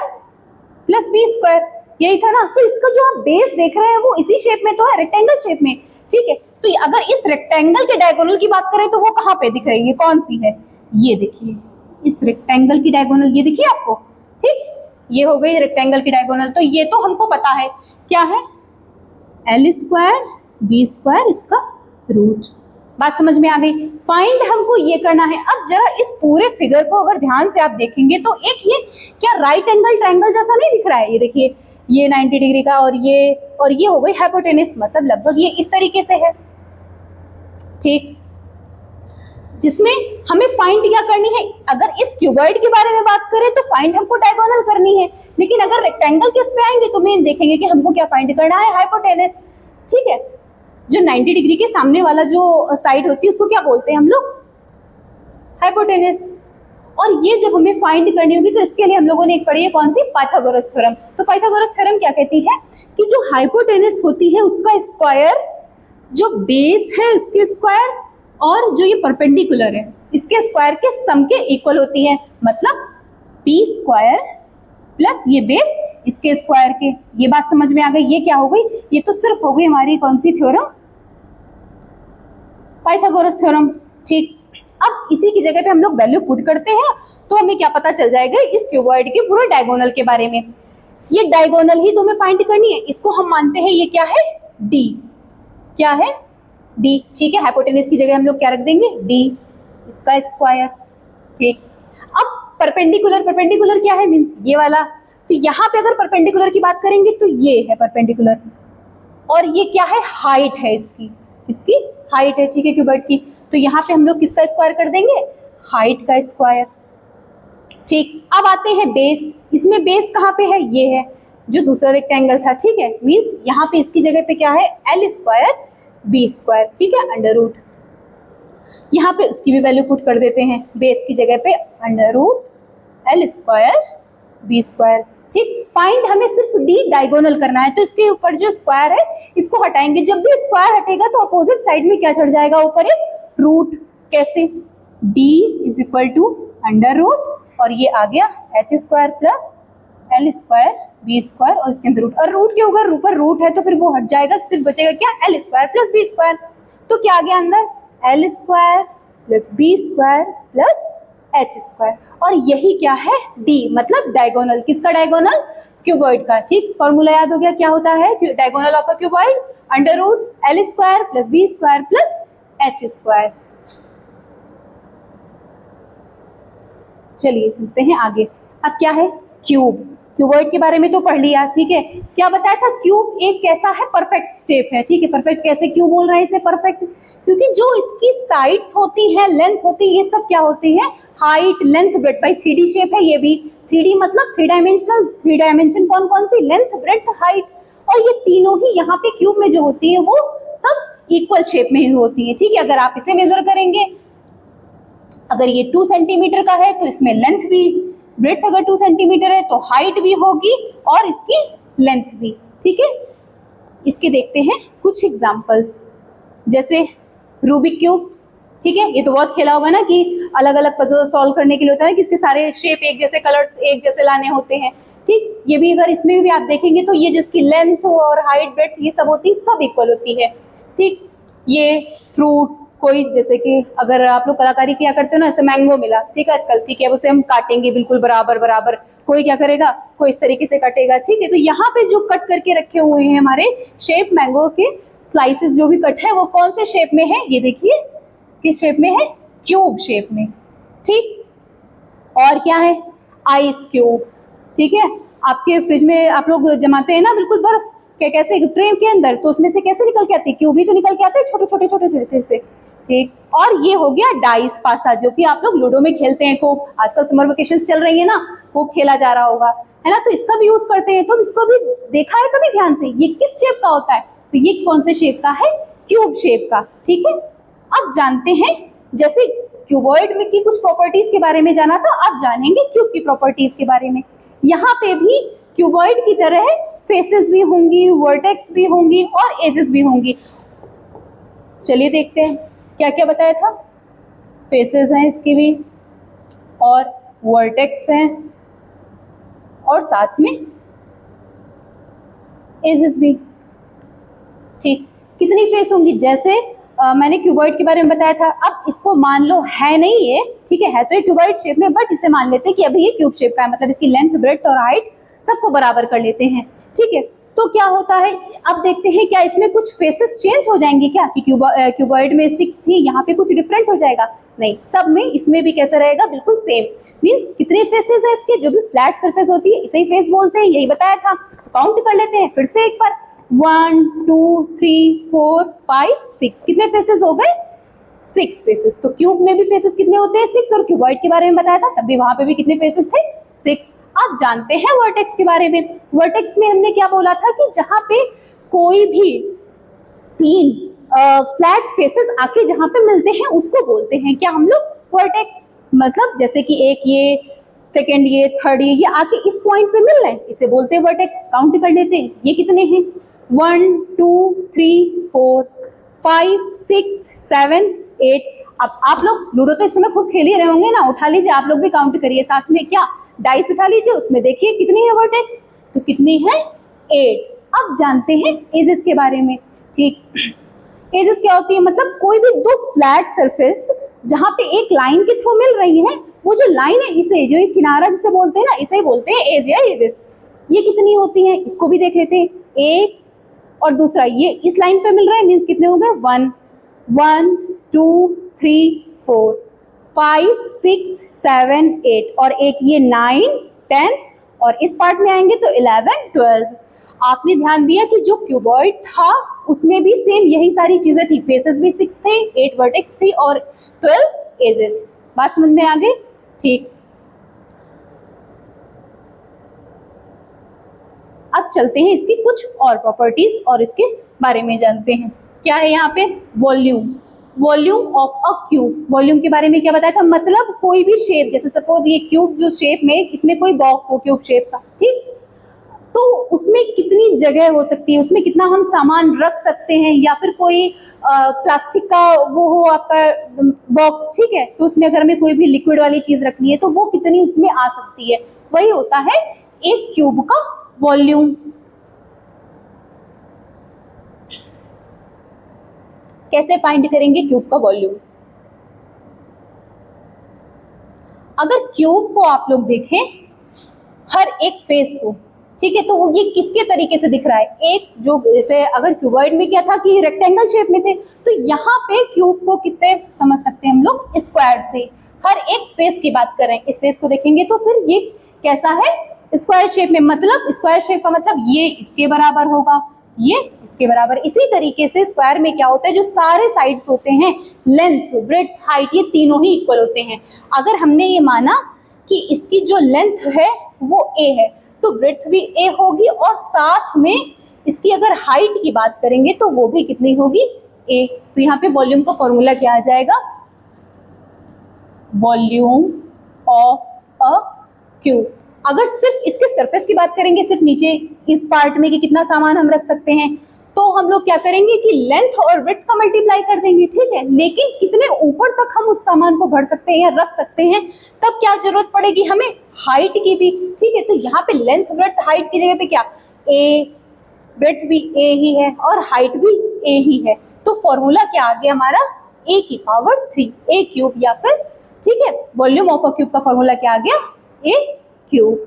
Speaker 1: प्लस B², यही था ना। तो इसका जो आप बेस देख रहे हैं वो इसी शेप में तो है, रेक्टेंगल शेप में। ठीक है, तो अगर इस रेक्टेंगल के डायगोनल की बात करें तो वो कहाँ पे दिख रही है, कौन सी है, ये देखिए, इस रेक्टेंगल की डायगोनल, ये दिखिए आपको। ठीक, ये हो गई रेक्टेंगल की डायगोनल। तो ये तो हमको पता है क्या है, L² B² इसका रूट। बात समझ में आ गई। फाइंड हमको ये करना है। अब जरा इस पूरे फिगर को अगर ध्यान से आप देखेंगे तो एक ये क्या राइट एंगल ट्रायंगल जैसा नहीं दिख रहा है? ये देखिए, ये 90 डिग्री का और ये हो गई हाइपोटेनस, मतलब लगभग ये इस तरीके से है, ठीक, जिसमें हमें फाइंड क्या करनी है। अगर इस क्यूबॉइड के बारे में बात करें तो फाइंड हमको डायगोनल करनी है, लेकिन अगर रेक्टेंगल केस पे आएंगे तो मेन देखेंगे कि हमको क्या फाइंड करना है, हाइपोटेनस, ठीक है। जो 90 डिग्री के सामने वाला जो साइड होती है उसको क्या बोलते हैं हम लोग, हाइपोटेनस। और ये जब हमें फाइंड करनी होगी तो इसके लिए हम लोगों ने एक पढ़ी है, कौन सी, पाइथागोरस थ्योरम। तो पाइथागोरस थ्योरम क्या कहती है कि जो हाइपोटेनस होती है उसका स्क्वायर, जो बेस है उसके स्क्वायर और जो ये परपेंडिकुलर है इसके स्क्वायर के सम के इक्वल होती है। मतलब बी स्क्वायर प्लस ये बेस इसके स्क्वायर के। ये बात समझ में आ गई? ये क्या हो गई, ये तो सिर्फ हो गई हमारी कौन सी थ्योरम, पाइथागोरस थ्योरम, ठीक। अब इसी की जगह पे हम लोग वैल्यू पुट करते हैं तो हमें क्या पता चल जाएगा इस क्यूबॉइड के पूरे डायगोनल के बारे में। ये डायगोनल ही तो हमें फाइंड करनी है। इसको हम मानते हैं ये क्या है, डी, क्या है, डी, ठीक है। हाइपोटेनस की जगह हम लोग क्या रख देंगे, डी, इसका स्क्वायर, ठीक। अब परपेंडिकुलर, परपेंडिकुलर क्या है, मीन्स ये वाला। तो यहाँ पे अगर परपेंडिकुलर की बात करेंगे तो ये है परपेंडिकुलर, और ये क्या है, हाइट है इसकी, इसकी हाइट है, ठीक है, क्यूबॉइड की। तो यहाँ पे हम लोग किसका स्क्वायर कर देंगे, हाइट का स्क्वायर, ठीक। अब आते हैं बेस। इसमें बेस कहाँ पे है, ये है जो दूसरा रेक्टेंगल था, ठीक है। मीन्स यहाँ पे इसकी जगह पे क्या है, एल स्क्वायर बी स्क्वायर, ठीक है, अंडर रूट। यहाँ पे उसकी भी वैल्यू पुट कर देते हैं, बेस की जगह पे under root L square B square, ठीक। फाइंड हमें सिर्फ डी डायगोनल करना है, तो इसके ऊपर जो स्क्वायर है इसको हटाएंगे। जब भी स्क्वायर हटेगा तो अपोजिट साइड में क्या चढ़ जाएगा, ऊपर एक रूट। कैसे, D is equal to under root और ये आ गया H square plus L square B square और इसके अंदर रूट, और रूट के ऊपर रूट है तो फिर वो हट जाएगा, सिर्फ बचेगा क्या, L square plus B square. तो क्या आ गया अंदर, L square plus B square plus H square, और यही क्या है, डी, मतलब डायगोनल। किसका डायगोनल, क्यूबॉइड का, ठीक। फॉर्मूला याद हो गया, क्या होता है diagonal of a cuboid, under root L square plus B square plus H square. चलिए चलते हैं आगे। अब क्या है, क्यूब। क्यूबॉइड के बारे में तो पढ़ लिया, ठीक है। क्या बताया था, क्यूब एक कैसा है, परफेक्ट शेप है, ठीक है। परफेक्ट कैसे, क्यों बोल रहे हैं इसे परफेक्ट, क्योंकि जो इसकी साइड्स होती हैं, लेंथ होती है, ये सब क्या होती है, हाइट लेंथ ब्रेड्थ। भाई 3D शेप है ये भी, 3D मतलब 3 डायमेंशनल। 3 डायमेंशन कौन कौन सी, लेंथ ब्रेड्थ हाइट, और ये तीनों ही यहाँ पे क्यूब में जो होती है वो सब इक्वल शेप में ही होती है, ठीक है। अगर आप इसे मेजर करेंगे, अगर ये 2 सेंटीमीटर का है तो इसमें लेंथ भी, ब्रेड्थ अगर 2 सेंटीमीटर है तो हाइट भी होगी और इसकी लेंथ भी, ठीक है। इसके देखते हैं कुछ एग्जांपल्स, जैसे रूबिक क्यूब्स, ठीक है। ये तो बहुत खेला होगा ना कि अलग अलग पजल सॉल्व करने के लिए होता है कि इसके सारे शेप एक जैसे, कलर्स एक जैसे लाने होते हैं, ठीक। ये भी अगर इसमें भी आप देखेंगे तो ये जिसकी लेंथ और हाइट ब्रेड्थ ये सब होती है, सब इक्वल होती है, ठीक। ये फ्रूट, कोई जैसे कि अगर आप लोग कलाकारी किया करते हो ना, ऐसे मैंगो मिला, ठीक है आजकल, ठीक है, अब उसे हम काटेंगे बिल्कुल बराबर बराबर, कोई क्या करेगा, कोई इस तरीके से कटेगा, ठीक है। तो यहाँ पे जो कट करके रखे हुए हैं हमारे शेप, मैंगो के स्लाइसेस जो भी कट है वो कौन से शेप में है, ये देखिए किस शेप में है, क्यूब शेप में, ठीक। और क्या है, आइस क्यूब्स, ठीक है। आपके फ्रिज में आप लोग जमाते हैं ना बिल्कुल बर्फ, क्या कैसे, ट्रे के अंदर, तो उसमें से कैसे निकल के आती है, क्यूब ही तो निकल के आते हैं, छोटे छोटे छोटे छोटे से, ठीक। और ये हो गया डाइस पासा, जो कि आप लोग लूडो में खेलते हैं खूब, आजकल समर वेकेशंस चल रही है ना, वो खेला जा रहा होगा, है ना, तो इसका भी यूज करते हैं। तो इसको भी देखा है कभी ध्यान से, ये किस शेप का होता है, तो ये कौन से शेप का है, क्यूब शेप का, ठीक है। अब जानते हैं, जैसे क्यूबॉइड में की कुछ प्रॉपर्टीज के बारे में जाना था, अब जानेंगे क्यूब की प्रॉपर्टीज के बारे में। यहाँ पे भी क्यूबॉइड की तरह फेसेस भी होंगी, वर्टेक्स भी होंगी और एजेस भी होंगी। चलिए देखते हैं क्या क्या बताया था, फेसेस हैं इसकी भी, और वर्टेक्स हैं, और साथ में एजेस भी, ठीक। कितनी फेस होंगी, जैसे मैंने क्यूबॉइड के बारे में बताया था। अब इसको मान लो है नहीं ये, ठीक है तो ये क्यूबॉइड शेप में, बट इसे मान लेते हैं कि अभी ये क्यूब शेप का है, मतलब इसकी लेंथ ब्रेड्थ और हाइट सबको बराबर कर लेते हैं, ठीक है। तो क्या होता है, अब देखते हैं क्या इसमें कुछ फेसेस चेंज हो जाएंगे क्या, कि क्यूबॉइड में 6 थी, यहाँ पे कुछ डिफरेंट हो जाएगा? नहीं, सब में इसमें भी कैसा रहेगा, बिल्कुल सेम। मीन्स कितने फेसेस है इसके, जो भी फ्लैट सरफेस होती है इसे ही फेस बोलते हैं, यही बताया था। काउंट कर लेते हैं फिर से एक बार, 1 2 3 4 5 6, कितने फेसेस हो गए? 6 फेसेस। तो क्यूब में भी फेसेस कितने होते हैं? 6। और क्यूबॉइड के बारे में बताया था, तब भी वहां पे भी कितने फेसेस थे? 6। अब जानते हैं वर्टेक्स के बारे में। वर्टेक्स में हमने क्या बोला था कि जहां पे कोई भी 3 फ्लैट फेसेस आके जहां पे मिलते हैं उसको बोलते हैं क्या हम लोग? वर्टेक्स। मतलब जैसे कि एक ये, सेकेंड ये, थर्ड ये आके इस पॉइंट पे मिल रहे हैं, इसे बोलते हैं वर्टेक्स। काउंट कर लेते हैं, ये कितने हैं? 1 2 3 4 5 6 7 8। अब आप लोग लूडो तो इस समय खूब खेल ही रहे होंगे ना, उठा लीजिए, आप लोग भी काउंट करिए साथ में, क्या डाइस उठा लीजिए, उसमें देखिए कितनी है वर्टेक्स, तो कितनी है? 8। अब जानते हैं एजेस के बारे में। ठीक, एजेस क्या होती है? मतलब कोई भी 2 फ्लैट सरफेस जहां पे एक लाइन के थ्रू मिल रही है, वो जो लाइन है इसे, जो एक किनारा जिसे बोलते हैं ना, इसे बोलते हैं एज या एजेस। ये कितनी होती है इसको भी देख लेते हैं। एक और दूसरा ये इस लाइन पे मिल रहा है, मीन्स कितने हो गए? 1 1 2 3 4 5 6 7 8, और एक ये 9 10, और इस पार्ट में आएंगे तो 11 12। आपने ध्यान दिया कि जो क्यूबॉइड था उसमें भी सेम यही सारी चीजें थी, फेसेस भी 6 थे, 8 वर्टेक्स थी और 12 एजेस। बात समझ में आ गई? ठीक, अब चलते हैं इसकी कुछ और प्रॉपर्टीज और इसके बारे में जानते हैं। क्या है यहाँ पे? Volume. Volume of a cube. Volume के बारे में क्या बताया था? मतलब कोई भी शेप, जैसे सपोज ये क्यूब जो शेप में, इसमें कोई बॉक्स हो क्यूब शेप का, ठीक, तो उसमें कितनी जगह हो सकती है, उसमें कितना हम सामान रख सकते हैं, या फिर कोई प्लास्टिक का वो हो आपका बॉक्स, ठीक है, तो उसमें अगर हमें कोई भी लिक्विड वाली चीज रखनी है तो वो कितनी उसमें आ सकती है, वही होता है एक क्यूब का वॉल्यूम। कैसे फाइंड करेंगे क्यूब का वॉल्यूम? अगर क्यूब को आप लोग देखें, हर एक फेस को, ठीक है, तो वो ये किसके तरीके से दिख रहा है? एक जो, जैसे अगर क्यूबॉइड में क्या था कि रेक्टेंगल शेप में थे, तो यहाँ पे क्यूब को किससे समझ सकते हैं हम लोग? स्क्वायर से। हर एक फेस की बात कर रहे हैं, इस फेस को देखेंगे तो फिर ये कैसा है? स्क्वायर शेप में। मतलब स्क्वायर शेप का मतलब ये इसके बराबर होगा, ये इसके बराबर। इसी तरीके से स्क्वायर में क्या होता है, जो सारे साइड्स होते हैं, लेंथ, ब्रेड्थ, हाइट, ये तीनों ही इक्वल होते हैं। अगर हमने ये माना कि इसकी जो लेंथ है वो a है, तो ब्रेड्थ भी a होगी, और साथ में इसकी अगर हाइट की बात करेंगे तो वो भी कितनी होगी? a। तो यहाँ पे वॉल्यूम का फॉर्मूला क्या आ जाएगा? Volume of a cube. अगर सिर्फ इसके सरफेस की बात करेंगे, सिर्फ नीचे इस पार्ट में कि कितना सामान हम रख सकते हैं, तो हम लोग क्या करेंगे कि लेंथ और विड्थ का मल्टीप्लाई कर देंगे, ठीक है। लेकिन कितने ऊपर तक हम उस सामान को भर सकते हैं या रख सकते हैं, तब क्या जरूरत पड़ेगी हमें? हाइट की भी, ठीक है। तो यहाँ पे लेंथ, विड्थ, हाइट की जगह पे क्या? a, विड्थ भी a ही है और हाइट भी a ही है। तो फॉर्मूला क्या आ गया हमारा? a की पावर 3, a क्यूब, या फिर, ठीक है, वॉल्यूम ऑफ अ क्यूब का फॉर्मूला क्या आ गया? a cube.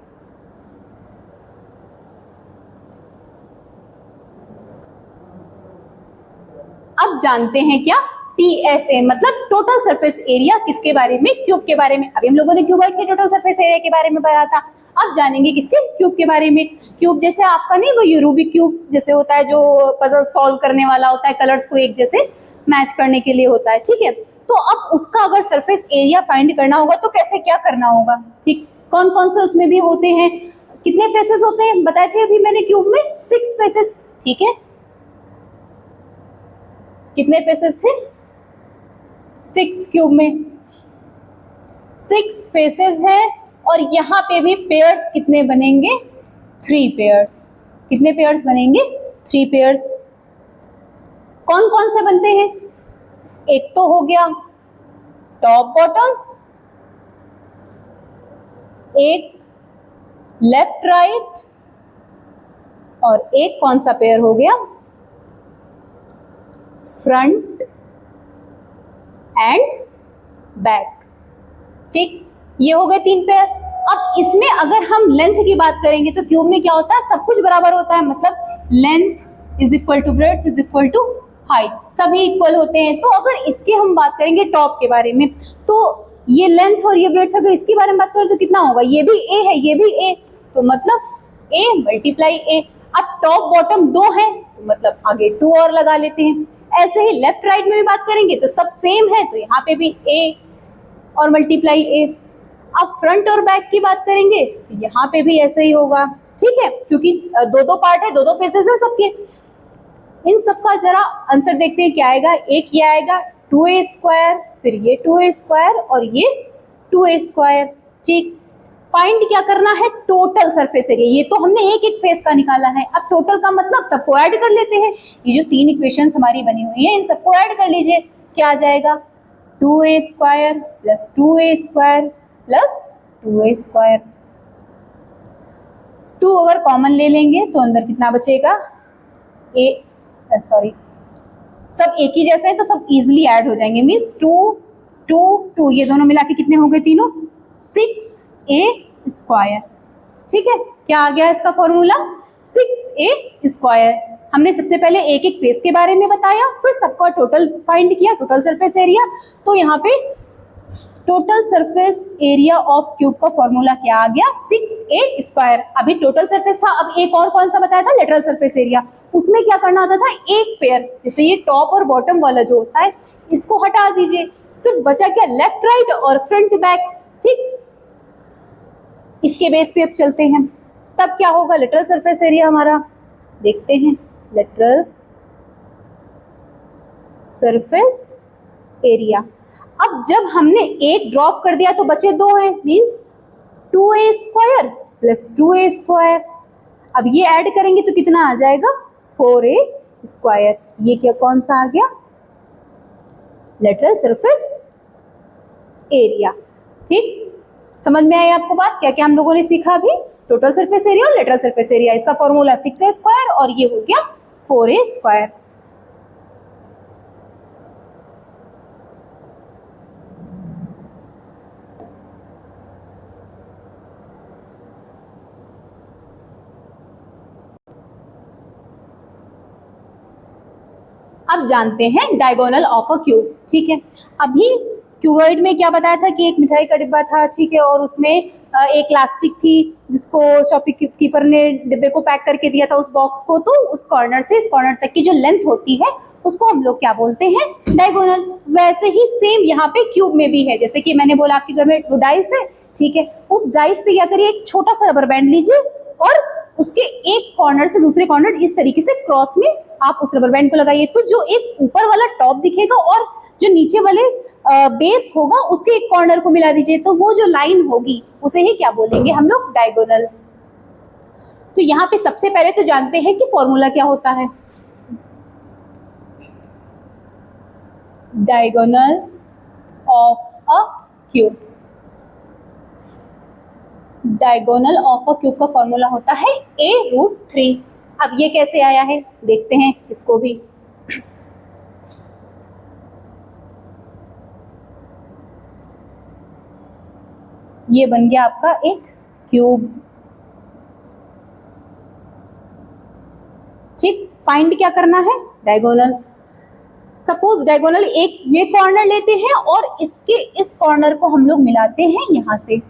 Speaker 1: अब जानते हैं क्या? TSA, मतलब टोटल सरफेस एरिया। किसके बारे में? क्यूब के बारे में। अभी हम लोगों ने क्यूबॉइड के टोटल सरफेस एरिया के बारे में पढ़ा था, अब जानेंगे किसके? क्यूब के बारे में। क्यूब जैसे आपका नहीं, वो यूरूबिक क्यूब जैसे होता है, जो पजल सॉल्व करने वाला होता है, कलर्स को एक जैसे मैच करने के लिए होता है, ठीक है। तो अब उसका अगर सरफेस एरिया फाइंड करना होगा तो कैसे क्या करना होगा? ठीक, कौन कौन से उसमें भी होते हैं, कितने फेसेस होते हैं बताए थे अभी मैंने क्यूब में? 6 फेसेस, ठीक है। कितने फेसेस थे? 6 क्यूब में 6 फेसेस है, और यहाँ पे भी पेयर्स कितने बनेंगे? 3 पेयर्स। कितने पेयर्स बनेंगे? 3 पेयर्स। कौन कौन से बनते हैं? एक तो हो गया टॉप बॉटम, एक लेफ्ट राइट, और एक कौन सा पेयर हो गया? फ्रंट एंड बैक, ठीक, ये हो गए 3 पेयर। अब इसमें अगर हम लेंथ की बात करेंगे तो क्यूब में क्या होता है? सब कुछ बराबर होता है, मतलब length is equal to breadth is equal to height, सभी इक्वल होते हैं। तो अगर इसके हम बात करेंगे टॉप के बारे में, तो ये लेंथ और ये ब्रेड्थ अगर इसके बारे में बात करें तो कितना होगा, ये भी ए है ये भी ए, तो मतलब ए मल्टीप्लाई ए। अब टॉप बॉटम दो है तो मतलब आगे 2 और लगा लेते हैं। ऐसे ही लेफ्ट राइट में भी बात करेंगे तो सब सेम है, तो यहाँ पे भी ए और मल्टीप्लाई ए। अब फ्रंट और बैक की बात करेंगे तो यहाँ पे भी ऐसे ही होगा, ठीक है, क्योंकि दो दो पार्ट है, दो दो फेसेस है सबके। इन सबका जरा आंसर देखते हैं क्या आएगा। एक ये आएगा 2a स्क्वायर, फिर ये 2a स्क्वायर और ये 2a स्क्वायर, ठीक। फाइंड क्या करना है, टोटल सरफेस एरिया। ये तो हमने एक एक फेस का निकाला है, अब टोटल का मतलब सबको ऐड कर लेते हैं। ये जो 3 इक्वेशंस हमारी बनी हुई है इन सबको ऐड कर लीजिए, क्या आ जाएगा 2a square plus 2a square plus 2a square. 2 अगर कॉमन ले लेंगे तो अंदर कितना बचेगा, सॉरी सब एक ही जैसे है तो सब इजीली ऐड हो जाएंगे, मींस 2 2 2 ये दोनों मिला के कितने हो गए तीनों, 6a स्क्वायर, ठीक है। क्या आ गया इसका फॉर्मूला, 6a स्क्वायर। हमने सबसे पहले एक एक फेस के बारे में बताया, फिर सबका टोटल फाइंड किया, टोटल सरफेस एरिया। तो यहाँ पे total surface area of cube का फॉर्मूला क्या आ गया, 6a स्क्वायर। अभी टोटल सरफेस था, अब एक और कौन सा बताया था, लेटरल सरफेस एरिया। उसमें क्या करना होता था, एक पेयर, जैसे ये टॉप और बॉटम वाला जो होता है इसको हटा दीजिए, सिर्फ बचा क्या, लेफ्ट राइट और फ्रंट बैक, ठीक। इसके बेस पे अब चलते हैं, तब क्या होगा, लेटरल सरफेस एरिया हमारा, देखते हैं लेटरल सरफेस एरिया। अब जब हमने एक ड्रॉप कर दिया तो बचे 2 हैं, means 2a square plus 2a square. अब ये ऐड करेंगे तो कितना आ जाएगा, 4a स्क्वायर। ये क्या कौन सा आ गया, लेटरल सरफेस एरिया, ठीक। समझ में आई आपको बात, क्या क्या हम लोगों ने सीखा अभी, टोटल सरफेस एरिया और लेटरल सरफेस एरिया। इसका फॉर्मूला 6a स्क्वायर और ये हो गया 4a स्क्वायर। अब जानते हैं डायगोनल ऑफ अ क्यूब, ठीक है। अभी क्यूबॉइड में क्या बताया था कि एक मिठाई का डिब्बा था, ठीक है, और उसमें एक इलास्टिक थी जिसको शॉपकीपर ने डिब्बे को पैक करके दिया था उस बॉक्स को, तो उस कॉर्नर से इस कॉर्नर तक की जो लेंथ होती है उसको हम लोग क्या बोलते हैं, डायगोनल। वैसे ही सेम यहाँ पे क्यूब में भी है, जैसे कि मैंने बोला आपके घर में वो डाइस है, ठीक है, उस डाइस पे क्या करिए, एक छोटा सा रबर बैंड लीजिए और उसके एक कॉर्नर से दूसरे कॉर्नर इस तरीके से क्रॉस में आप उस रबर बैंड को लगाइए, तो जो एक ऊपर वाला टॉप दिखेगा और जो नीचे वाले बेस होगा उसके एक कॉर्नर को मिला दीजिए, तो वो जो लाइन होगी उसे ही क्या बोलेंगे हम लोग, डायगोनल। तो यहाँ पे सबसे पहले तो जानते हैं कि फॉर्मूला क्या होता है, diagonal of a cube. Diagonal of a cube का फॉर्मूला होता है a√3। अब ये कैसे आया है देखते हैं इसको भी। ये बन गया आपका एक क्यूब, ठीक। फाइंड क्या करना है, डायगोनल। सपोज डायगोनल एक ये कॉर्नर लेते हैं और इसके इस कॉर्नर को हम लोग मिलाते हैं यहाँ से,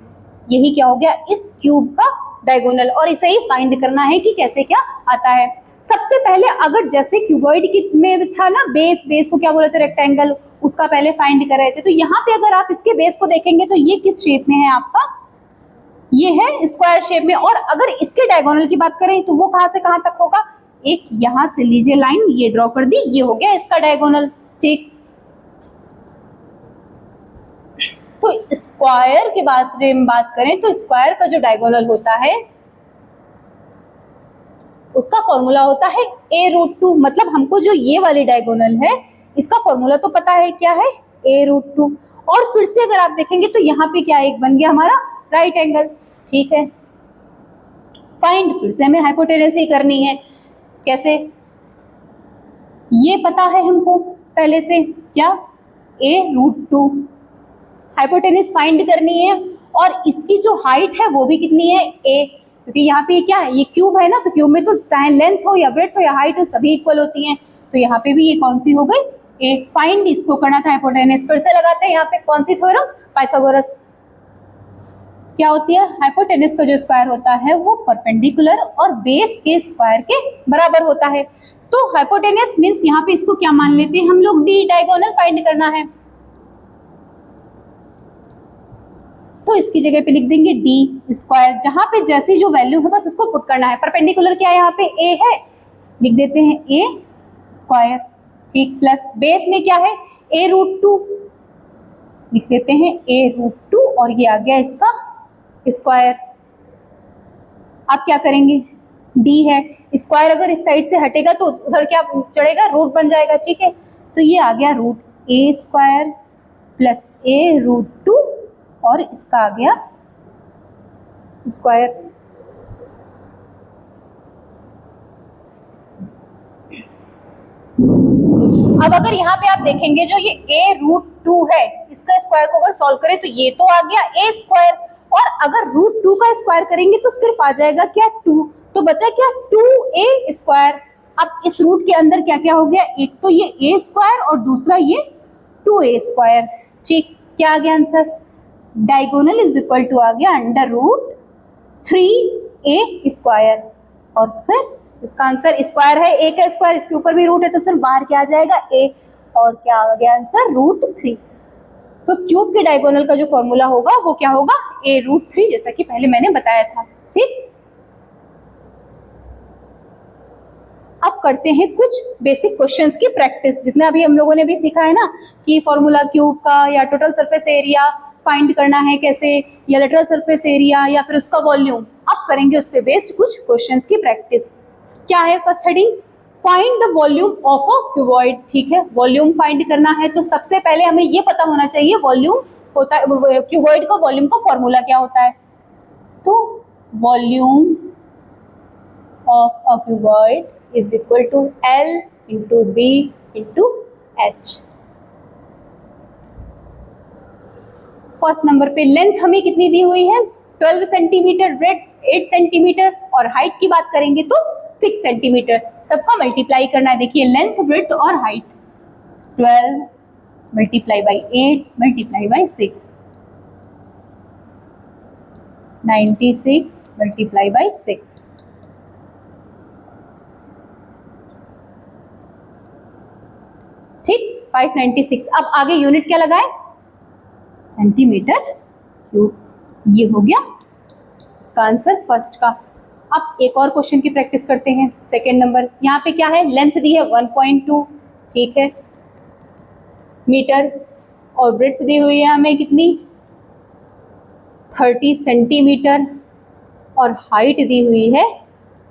Speaker 1: यही क्या हो गया, इस क्यूब का डायगोनल। और इसे ही फाइंड करना है कि कैसे क्या आता है। सबसे पहले अगर जैसे क्यूबॉइड में था ना, बेस को क्या बोले थे, रेक्टेंगल, उसका पहले फाइंड कर रहे थे। तो यहाँ पे अगर आप इसके बेस को देखेंगे तो ये किस शेप में है आपका, ये है स्क्वायर शेप में। और अगर इसके डायगोनल की बात करें तो वो कहाँ से कहाँ तक होगा, एक यहाँ से लीजिए लाइन, ये ड्रॉ कर दी, ये हो गया इसका डायगोनल, ठीक। तो स्क्वायर के बारे में बात करें तो स्क्वायर का जो डायगोनल होता है उसका फॉर्मूला होता है a√2। मतलब हमको जो ये वाली डायगोनल है इसका फॉर्मूला तो पता है क्या है, a√2। और फिर से अगर आप देखेंगे तो यहाँ पे क्या एक बन गया हमारा राइट एंगल, ठीक है। फाइंड फिर से हमें हाइपोटेनस ही करनी है, कैसे, ये पता है हमको पहले से क्या, a√2। हाइपोटेनस फाइंड करनी है और इसकी जो हाइट है वो भी कितनी है, a। क्योंकि यहाँ पे क्या है, ये क्यूब है ना, तो क्यूब में तो चाहे लेंथ हो या ब्रेड्थ हो या हाइट हो सभी इक्वल होती हैं, तो यहाँ पे भी ये कौन सी हो गई, ए। फाइंड इसको करना था हाइपोटेनस, फिर से लगाते हैं यहाँ पे कौन सी थ्योरम, पाइथागोरस। क्या होती है, हाइपोटेनस का जो स्क्वायर होता है वो परपेंडिकुलर और बेस के स्क्वायर के बराबर होता है। तो हाइपोटेनस मींस यहाँ पे इसको क्या मान लेते हैं हम लोग, डी, डायगोनल फाइंड करना है, तो इसकी जगह पे लिख देंगे डी स्क्वायर, जहां पे जैसी जो वैल्यू है बस उसको पुट करना है। परपेंडिकुलर क्या है, यहाँ पे ए है, लिख देते हैं ए स्क्वायर, ठीक, प्लस बेस में क्या है, ए रूट 2, लिख देते हैं ए रूट 2, और ये आ गया इसका स्क्वायर। आप क्या करेंगे, डी है, स्क्वायर अगर इस साइड से हटेगा तो उधर क्या चढ़ेगा, रूट बन जाएगा, ठीक है, तो ये आ गया रूट ए स्क्वायर प्लस ए रूट 2, और इसका आ गया स्क्वायर। अब अगर यहाँ पे आप देखेंगे जो ये a रूट 2 है, इसका स्क्वायर को अगर सॉल्व करें तो ये तो आ गया a स्क्वायर, और अगर रूट 2 का स्क्वायर करेंगे तो सिर्फ आ जाएगा क्या, 2, तो बचा क्या 2a स्क्वायर। अब इस रूट के अंदर क्या क्या हो गया, एक तो ये a स्क्वायर और दूसरा ये 2a स्क्वायर, ठीक, क्या आ गया answer, diagonal is equal to आ गया अंडर रूट 3a स्क्वायर, और फिर इसका आंसर स्क्वायर है, a का स्क्वायर, इसके ऊपर भी रूट है तो सिर्फ बाहर क्या आ जाएगा a, और क्या आ गया आंसर रूट 3। तो क्यूब के डायगोनल का जो फॉर्मूला होगा वो क्या होगा, a रूट 3, जैसा कि पहले मैंने बताया था, ठीक। अब करते हैं कुछ बेसिक क्वेश्चंस की प्रैक्टिस, जितना अभी हम लोगों ने भी सीखा है ना कि फॉर्मूला क्यूब का या टोटल सरफेस एरिया फाइंड करना है कैसे, या लेटरल सरफेस एरिया, या फिर उसका वॉल्यूम, अब करेंगे उस पे बेस्ड कुछ क्वेश्चंस की प्रैक्टिस। क्या है first heading, find the volume of a cuboid, ठीक है, वॉल्यूम फाइंड करना है, तो सबसे पहले हमें ये पता होना चाहिए वॉल्यूम होता है, क्यूबॉइड का वॉल्यूम का फॉर्मूला क्या होता है, तो volume of a cuboid is equal to L into B into H। First number पे लेंथ हमें कितनी दी हुई है, 12 सेंटीमीटर, ब्रेड्थ 8 सेंटीमीटर, और हाइट की बात करेंगे तो 6 सेंटीमीटर, सबका मल्टीप्लाई करना है। देखिए लेंथ, ब्रेड्थ और height, 12 multiply by 8 multiply by 6, 96 multiply by 6, ठीक, 596। अब आगे यूनिट क्या लगाए, सेंटीमीटर क्यूब, ये हो गया इसका आंसर फर्स्ट का। अब एक और क्वेश्चन की प्रैक्टिस करते हैं, सेकेंड नंबर, यहाँ पे क्या है, लेंथ दी है 1.2, ठीक है, मीटर, और ब्रेड्थ दी हुई है हमें कितनी 30 सेंटीमीटर, और हाइट दी हुई है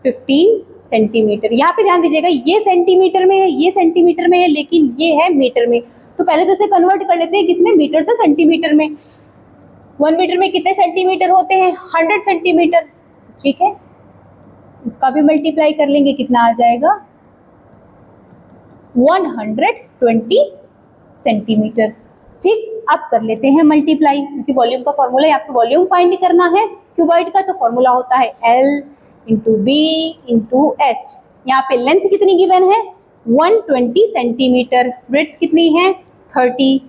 Speaker 1: 15 सेंटीमीटर। यहाँ पे ध्यान दीजिएगा ये सेंटीमीटर में है, ये सेंटीमीटर में है, लेकिन ये है मीटर में, तो पहले तो इसे कन्वर्ट कर लेते हैं किसमें, मीटर से सेंटीमीटर में। 1 मीटर में कितने सेंटीमीटर होते हैं, 100 सेंटीमीटर, ठीक है, इसका भी मल्टीप्लाई कर लेंगे, कितना आ जाएगा 120 सेंटीमीटर, ठीक। अब कर लेते हैं मल्टीप्लाई, क्योंकि वॉल्यूम का फॉर्मूला है, आपको वॉल्यूम फाइंड करना है क्यूबॉइड का, तो फॉर्मूला होता है L into B into H। यहाँ पे लेंथ कितनी गिवन है 120 सेंटीमीटर, ब्रेड्थ कितनी है 30,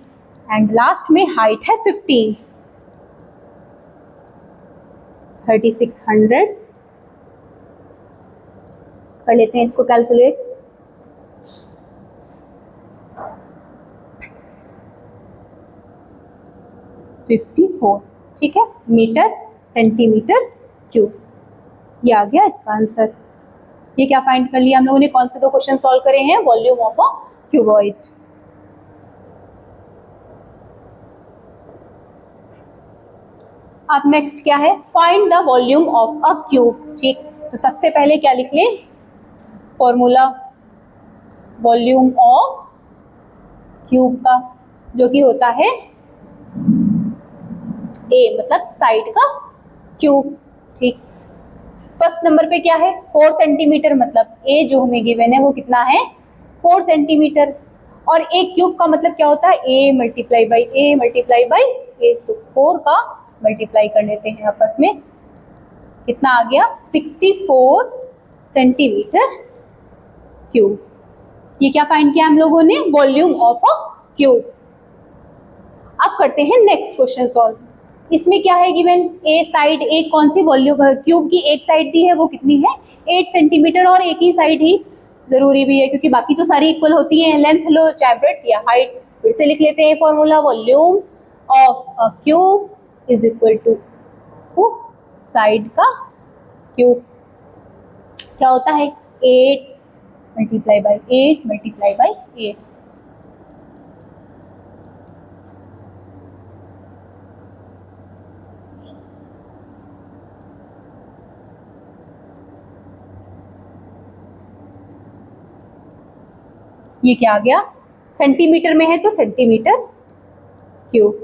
Speaker 1: एंड लास्ट में हाइट है 15, 3600। कर लेते हैं इसको कैलकुलेट, 54, ठीक है, मीटर सेंटीमीटर क्यूब, ये आ गया इसका आंसर। ये क्या फाइंड कर लिया हम लोगों ने, कौन से दो क्वेश्चन सॉल्व करे हैं, वॉल्यूम ऑफ अ क्यूबॉइड। अब नेक्स्ट क्या है, find the volume of a cube, ठीक, तो सबसे पहले क्या लिख लें, फॉर्मूला वॉल्यूम ऑफ क्यूब का, जो कि होता है A, मतलब साइड का क्यूब, ठीक। फर्स्ट नंबर पे क्या है 4 सेंटीमीटर, मतलब A जो हमें गिवन है वो कितना है 4 सेंटीमीटर, और A क्यूब का मतलब क्या होता है A multiply by A multiply by A, तो 4 का मल्टीप्लाई कर लेते हैं आपस में, कितना आ गया 64 सेंटीमीटर क्यूब। ये क्या फाइंड किया हम लोगों ने, वॉल्यूम ऑफ अ क्यूब। अब करते हैं नेक्स्ट क्वेश्चन सॉल्व। इसमें क्या है गिवन, ए साइड, एक कौन सी वॉल्यूम क्यूब की एक साइड दी है वो कितनी है 8 सेंटीमीटर, और एक ही साइड ही जरूरी भी है क्योंकि बाकी तो सारी इक्वल होती हैं, लेंथ लो चाहे ब्रेड्थ या हाइट। फिर से लिख लेते हैं formula, volume of a cube is equal to side का क्यूब। क्या होता है 8 मल्टीप्लाई बाई 8 मल्टीप्लाई बाई 8। ये क्या आ गया, सेंटीमीटर में है तो सेंटीमीटर क्यूब।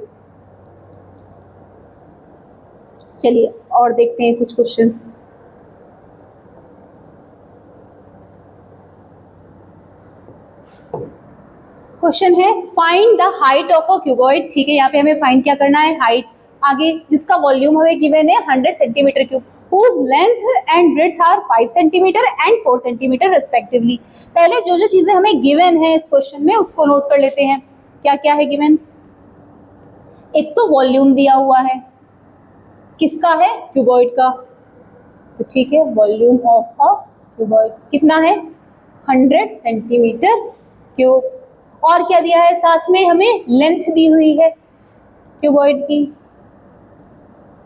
Speaker 1: चलिए और देखते हैं कुछ क्वेश्चंस। क्वेश्चन है find the height of a cuboid. ठीक है, यहाँ पे हमें फाइंड क्या करना है, हाइट। आगे जिसका वॉल्यूम हमें गिवन है 100 centimetre cube, whose length and breadth are 5 centimetre and 4 centimetre respectively. पहले जो जो चीजें हमें गिवन है इस क्वेश्चन में उसको नोट कर लेते हैं। क्या क्या है गिवन, एक तो वॉल्यूम दिया हुआ है, किसका है, क्यूबॉइड का। तो ठीक है, वॉल्यूम ऑफ अ क्यूबॉइड कितना है 100 सेंटीमीटर क्यूब। और क्या दिया है साथ में, हमें लेंथ दी हुई है क्यूबॉइड की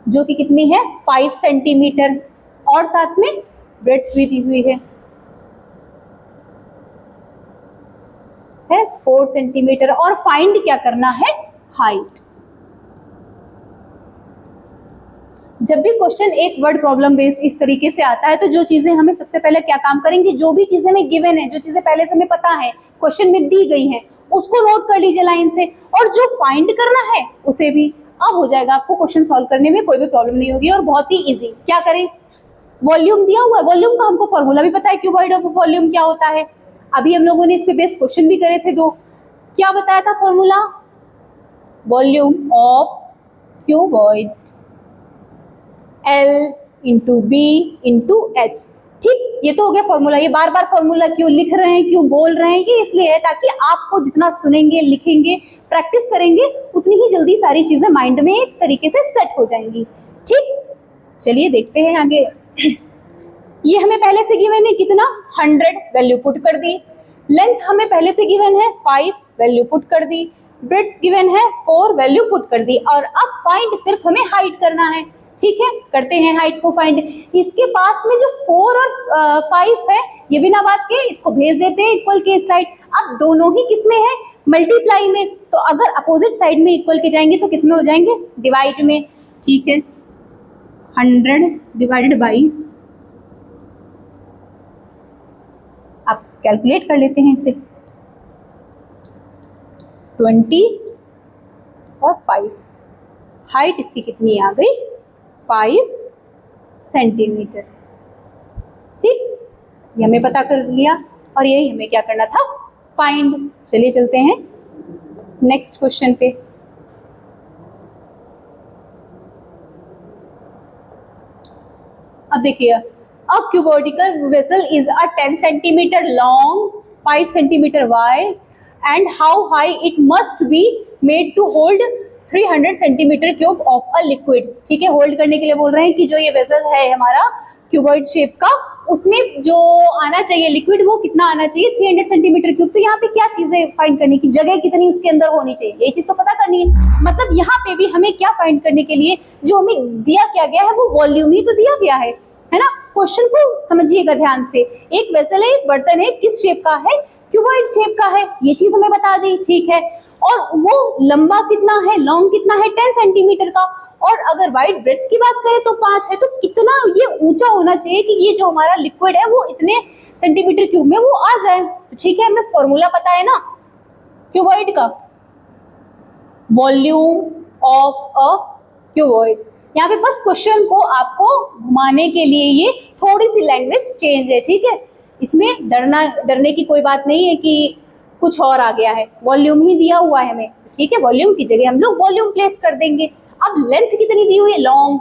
Speaker 1: जो कि कितनी है 5 सेंटीमीटर, और साथ में ब्रेड्थ भी दी हुई है 4 सेंटीमीटर। और फाइंड क्या करना है, हाइट। जब भी क्वेश्चन एक वर्ड प्रॉब्लम बेस्ड इस तरीके से आता है तो जो चीजें हमें सबसे पहले क्या काम करेंगे, जो भी चीजें हमें गिवन है, जो चीजें पहले से हमें पता है क्वेश्चन में दी गई हैं उसको नोट कर लीजिए लाइन से, और जो फाइंड करना है उसे भी। अब हो जाएगा आपको क्वेश्चन सॉल्व करने में कोई भी प्रॉब्लम नहीं होगी और बहुत ही इजी। क्या करें, वॉल्यूम दिया हुआ है, वॉल्यूम का हमको फॉर्मूला भी पता है, क्यूबॉइड ऑफ वॉल्यूम क्या होता है। अभी हम लोगों ने इस पे बेस्ड क्वेश्चन भी करे थे दो। क्या बताया था formula, volume of cuboid L into B into H. ठीक, ये तो हो गया फॉर्मूला। ये बार बार फॉर्मूला क्यों लिख रहे हैं, क्यों बोल रहे हैं, ये इसलिए है ताकि आपको जितना सुनेंगे, लिखेंगे, प्रैक्टिस करेंगे उतनी ही जल्दी सारी चीजें माइंड में एक तरीके से सेट हो जाएंगी। ठीक, चलिए देखते हैं आगे। ये हमें पहले से गिवन है कितना 100, वैल्यू पुट कर दी। लेंथ हमें पहले से गिवन है 5, वैल्यू पुट कर दी। ब्रेड्थ गिवन है 4, वैल्यू पुट कर दी। और अब फाइंड सिर्फ हमें हाइट करना है। ठीक है, करते हैं हाइट को फाइंड। इसके पास में जो 4 और 5 है ये बिना बात के इसको भेज देते हैं इक्वल के इस साइड। अब दोनों ही किस में है, मल्टीप्लाई में। तो अगर अपोजिट साइड में इक्वल के जाएंगे तो किस में हो जाएंगे, डिवाइड में। ठीक है, 100 डिवाइडेड बाई, आप कैलकुलेट कर लेते हैं इसे, 20 और 5। हाइट इसकी कितनी आ गई 5 सेंटीमीटर। ठीक, ये हमें पता कर लिया और यही हमें क्या करना था, फाइंड। चलिए चलते हैं नेक्स्ट क्वेश्चन पे। अब देखिए, a cuboidical vessel is a 10 centimeter long, 5 centimeter wide and how high it must be made to hold 300 centimeter cube of a liquid. ठीक है, होल्ड करने के लिए बोल रहे हैं कि जो ये वेसल है हमारा क्यूबॉइड शेप का, उसमें जो आना चाहिए लिक्विड वो कितना आना चाहिए 300 सेंटीमीटर क्यूब। तो यहाँ पे क्या चीजें फाइंड करनी की, जगह कितनी उसके अंदर होनी चाहिए, ये चीज तो पता करनी है। मतलब यहाँ पे भी हमें क्या फाइंड करने के लिए जो हमें दिया क्या गया है वो वॉल्यूम ही तो दिया गया है ना। क्वेश्चन को समझिएगा ध्यान से। एक वेसल है, एक बर्तन है, किस शेप का है, क्यूबॉइड शेप का है, ये चीज हमें बता दी। ठीक है, और वो लंबा कितना है, लॉन्ग कितना है 10 सेंटीमीटर का, और अगर वाइड ब्रेड्थ की बात करें तो 5 है। तो कितना ये ऊंचा होना चाहिए कि ये जो हमारा लिक्विड है वो इतने सेंटीमीटर क्यूब में वो आ जाए। तो ठीक है, हमें फॉर्मूला पता है ना क्यूबॉइड का, वॉल्यूम ऑफ अ क्यूबॉइड। यहाँ पे बस क्वेश्चन को आपको घुमाने के लिए ये थोड़ी सी लैंग्वेज चेंज है। ठीक है, इसमें डरने की कोई बात नहीं है कि कुछ और आ गया है, वॉल्यूम ही दिया हुआ है हमें। ठीक है, वॉल्यूम की जगह हम लोग वॉल्यूम प्लेस कर देंगे। अब लेंथ कितनी दी हुई है, लॉन्ग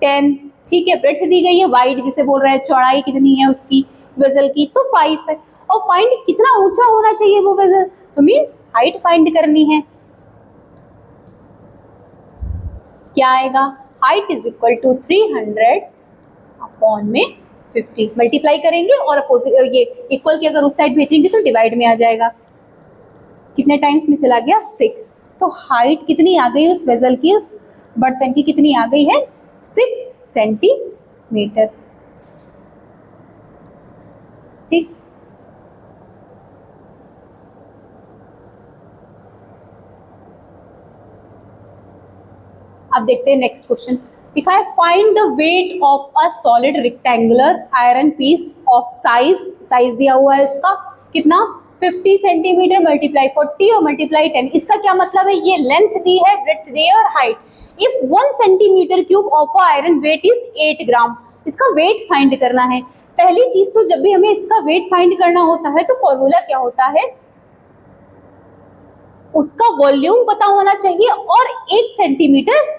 Speaker 1: 10, ठीक है। ब्रेड्थ दी गई है, वाइड जिसे बोल रहे हैं चौड़ाई कितनी है उसकी वेसल की, तो 5 है। और फाइंड कितना ऊंचा होना चाहिए वो वेसल, तो मीन्स हाइट फाइंड करनी है। क्या आएगा, height is equal to 300 upon में 50, मल्टीप्लाई करेंगे और अपोजिट ये इक्वल की अगर उस साइड भेजेंगे तो डिवाइड में आ जाएगा। कितने टाइम्स में चला गया, 6। तो हाइट कितनी आ गई उस वेसल की, उस बर्तन की कितनी आ गई है, 6 सेंटीमीटर। ठीक, अब देखते हैं next question. If I find the weight of a solid rectangular iron piece of size दिया हुआ है इसका कितना, 50 सेंटीमीटर मल्टीप्लाई 40 और मल्टीप्लाई 10। इसका क्या मतलब है, ये लेंथ दी है, ब्रेड्थ दी है और height. If 1 centimetre cube of iron weight is 8 gram, इसका वेट फाइंड करना है। पहली चीज तो जब भी हमें इसका वेट फाइंड करना होता है तो फॉर्मूला क्या होता है, उसका वॉल्यूम पता होना चाहिए और 1 सेंटीमीटर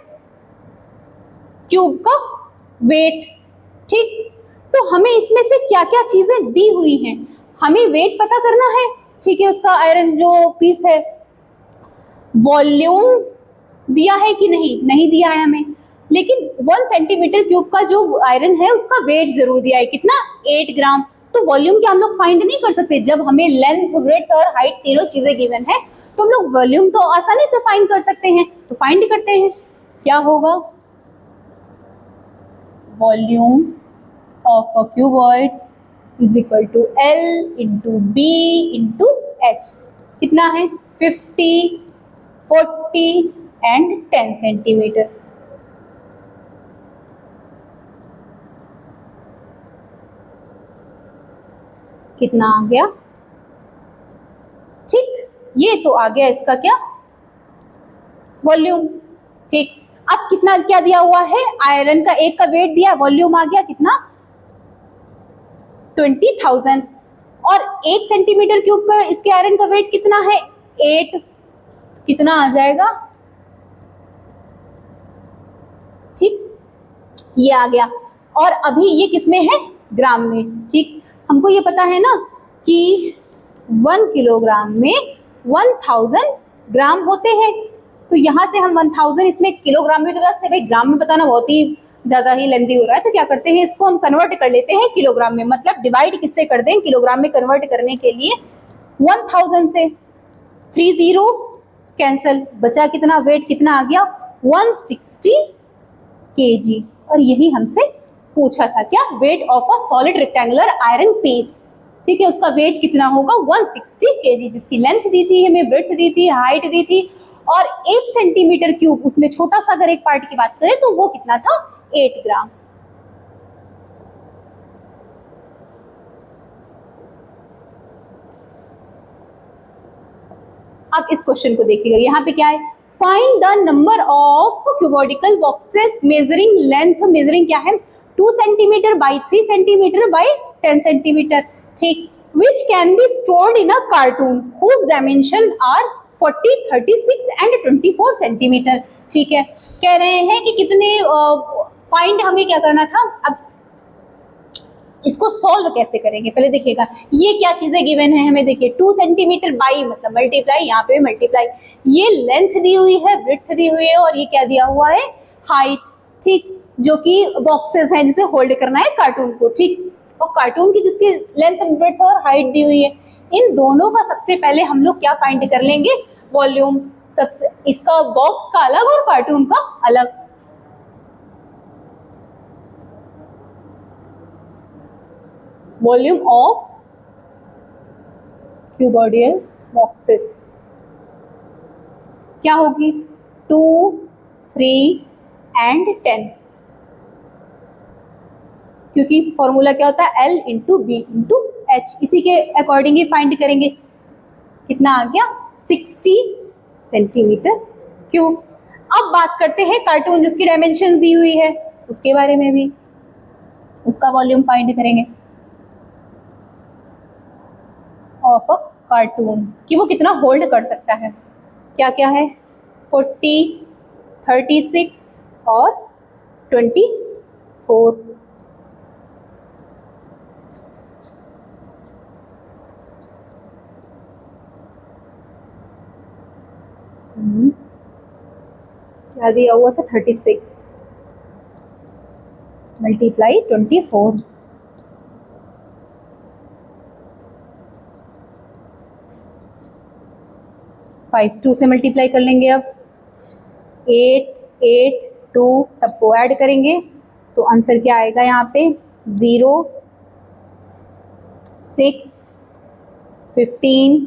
Speaker 1: क्यूब का वेट। ठीक, तो हमें इसमें से क्या क्या चीजें दी हुई हैं, हमें वेट पता करना है, ठीक है, उसका आयरन जो पीस है। वॉल्यूम दिया है कि नहीं दिया है हमें, लेकिन 1 सेंटीमीटर क्यूब का जो आयरन है उसका वेट जरूर दिया है, कितना, 8 ग्राम। तो वॉल्यूम क्या हम लोग फाइंड नहीं कर सकते, जब हमें लेंथ, ब्रेड्थ और हाइट तीनों चीजें गिवन है तो हम लोग वॉल्यूम तो आसानी से फाइंड कर सकते हैं। तो फाइंड करते हैं, क्या होगा, volume of a cuboid is equal to L into B into H. कितना है, 50, 40 एंड 10 सेंटीमीटर। कितना आ गया, ठीक, ये तो आ गया इसका क्या, वॉल्यूम। ठीक, अब कितना क्या दिया हुआ है, आयरन का एक का वेट दिया, वॉल्यूम आ गया कितना, 20,000। और 1 सेंटीमीटर क्यूब का इसके आयरन का वेट कितना है, 8, कितना आ जाएगा, ठीक, ये आ गया। और अभी ये किसमें है, ग्राम में। ठीक, हमको ये पता है ना कि 1 किलोग्राम में 1000 ग्राम होते हैं, तो यहाँ से हम 1000 इसमें किलोग्राम में, तो वैसे भाई ग्राम में बताना बहुत ही ज़्यादा ही लेंदी हो रहा है, तो क्या करते हैं, इसको हम कन्वर्ट कर लेते हैं किलोग्राम में। मतलब डिवाइड किससे कर दें, किलोग्राम में कन्वर्ट करने के लिए 1000 से 30 कैंसल, बचा कितना, वेट कितना आ गया, 160 kg। और यही हमसे पूछा था, क्या, weight of a solid rectangular iron piece. ठीक है, उसका वेट कितना होगा, 160 kg, जिसकी लेंथ दी थी हमें, ब्रेड्थ दी थी, हाइट दी थी, और 1 सेंटीमीटर क्यूब, उसमें छोटा सा अगर एक पार्ट की बात करें तो वो कितना था, 8 ग्राम। अब इस क्वेश्चन को देखिएगा, यहाँ पे क्या है, find the number of cuboidical boxes measuring length, measuring क्या है, 2 centimeter by 3 centimeter by 10 centimeter. ठीक, which can be stored in a carton whose dimension are 40, 36 and 24 centimeter. ठीक है, कह रहे हैं कि कितने फाइंड हमें क्या करना था। अब इसको सॉल्व कैसे करेंगे, पहले देखिएगा ये क्या चीजें गिवन है हमें। देखिए 2 सेंटीमीटर बाई मतलब मल्टीप्लाई, यहाँ पे मल्टीप्लाई, ये लेंथ दी हुई है, ब्रेड्थ दी हुई है, और ये क्या दिया हुआ है, हाइट। ठीक, जो कि बॉक्सेस हैं जिसे होल्ड करना है कार्टून को। ठीक, और कार्टून की जिसकी लेंथ, ब्रेड्थ और हाइट दी हुई है, इन दोनों का सबसे पहले हम लोग क्या फाइंड कर लेंगे, वॉल्यूम। सबसे इसका बॉक्स का अलग और कार्टून का अलग। वॉल्यूम ऑफ क्यूबॉइडल बॉक्सेस क्या होगी, 2, 3 एंड 10, क्योंकि फॉर्मूला क्या होता है, L into B into H, इसी के अकॉर्डिंग ही फाइंड करेंगे। कितना आ गया, 60 सेंटीमीटर क्यूब। अब बात करते हैं कार्टून जिसकी डायमेंशन दी हुई है, उसके बारे में भी, उसका वॉल्यूम फाइंड करेंगे ऑफ अ कार्टून, कि वो कितना होल्ड कर सकता है। क्या क्या है, 40, 36 और 24। 4 क्या दिया हुआ था 36 मल्टीप्लाई 24 5 2 से मल्टीप्लाई कर लेंगे। अब 8 8 2 सबको ऐड करेंगे तो आंसर क्या आएगा यहाँ पे 0 6 15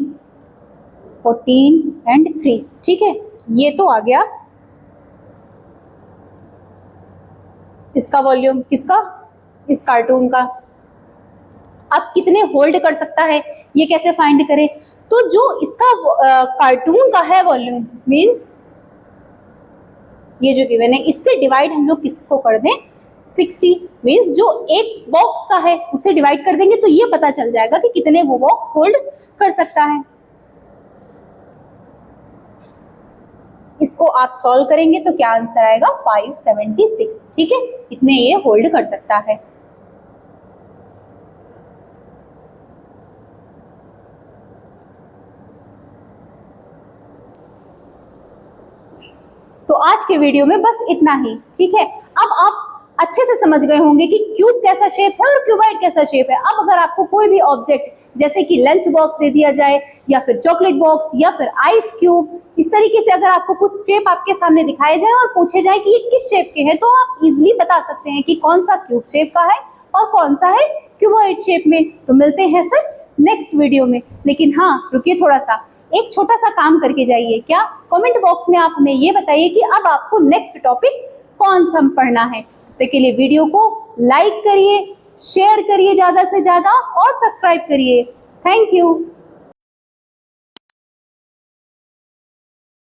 Speaker 1: 14 एंड 3। ठीक है, ये तो आ गया इसका वॉल्यूम, किसका, इस कार्टून का। अब कितने होल्ड कर सकता है ये कैसे फाइंड करें, तो जो इसका कार्टून का है वॉल्यूम मींस ये जो गिवन है इससे डिवाइड हम लोग किसको कर दें 60 मींस जो एक बॉक्स का है उसे डिवाइड कर देंगे तो ये पता चल जाएगा कि कितने वो बॉक्स होल्ड कर सकता है। इसको आप सॉल्व करेंगे तो क्या आंसर आएगा 576। ठीक है, इतने ये होल्ड कर सकता है। तो आज के वीडियो में बस इतना ही। ठीक है, अब आप अच्छे से समझ गए होंगे कि क्यूब कैसा शेप है और क्यूबॉइड कैसा शेप है। अब अगर आपको कोई भी ऑब्जेक्ट जैसे कि लंच बॉक्स दे दिया जाए या फिर चॉकलेट बॉक्स या फिर आइस क्यूब, इस तरीके से अगर आपको कुछ शेप आपके सामने दिखाए जाए और पूछे जाए कि ये किस शेप के हैं तो आप इजिली बता सकते हैं कि कौन सा क्यूब शेप का है और कौन सा है क्यूबॉइड शेप में। तो मिलते हैं फिर नेक्स्ट वीडियो में, लेकिन हाँ रुकिए थोड़ा सा, एक छोटा सा काम करके जाइए। क्या, कमेंट बॉक्स में आप हमें ये बताइए कि अब आपको नेक्स्ट टॉपिक कौन सा पढ़ना है। तो के लिए वीडियो को लाइक करिए, शेयर करिए ज़्यादा से ज़्यादा और सब्सक्राइब करिए। Thank you.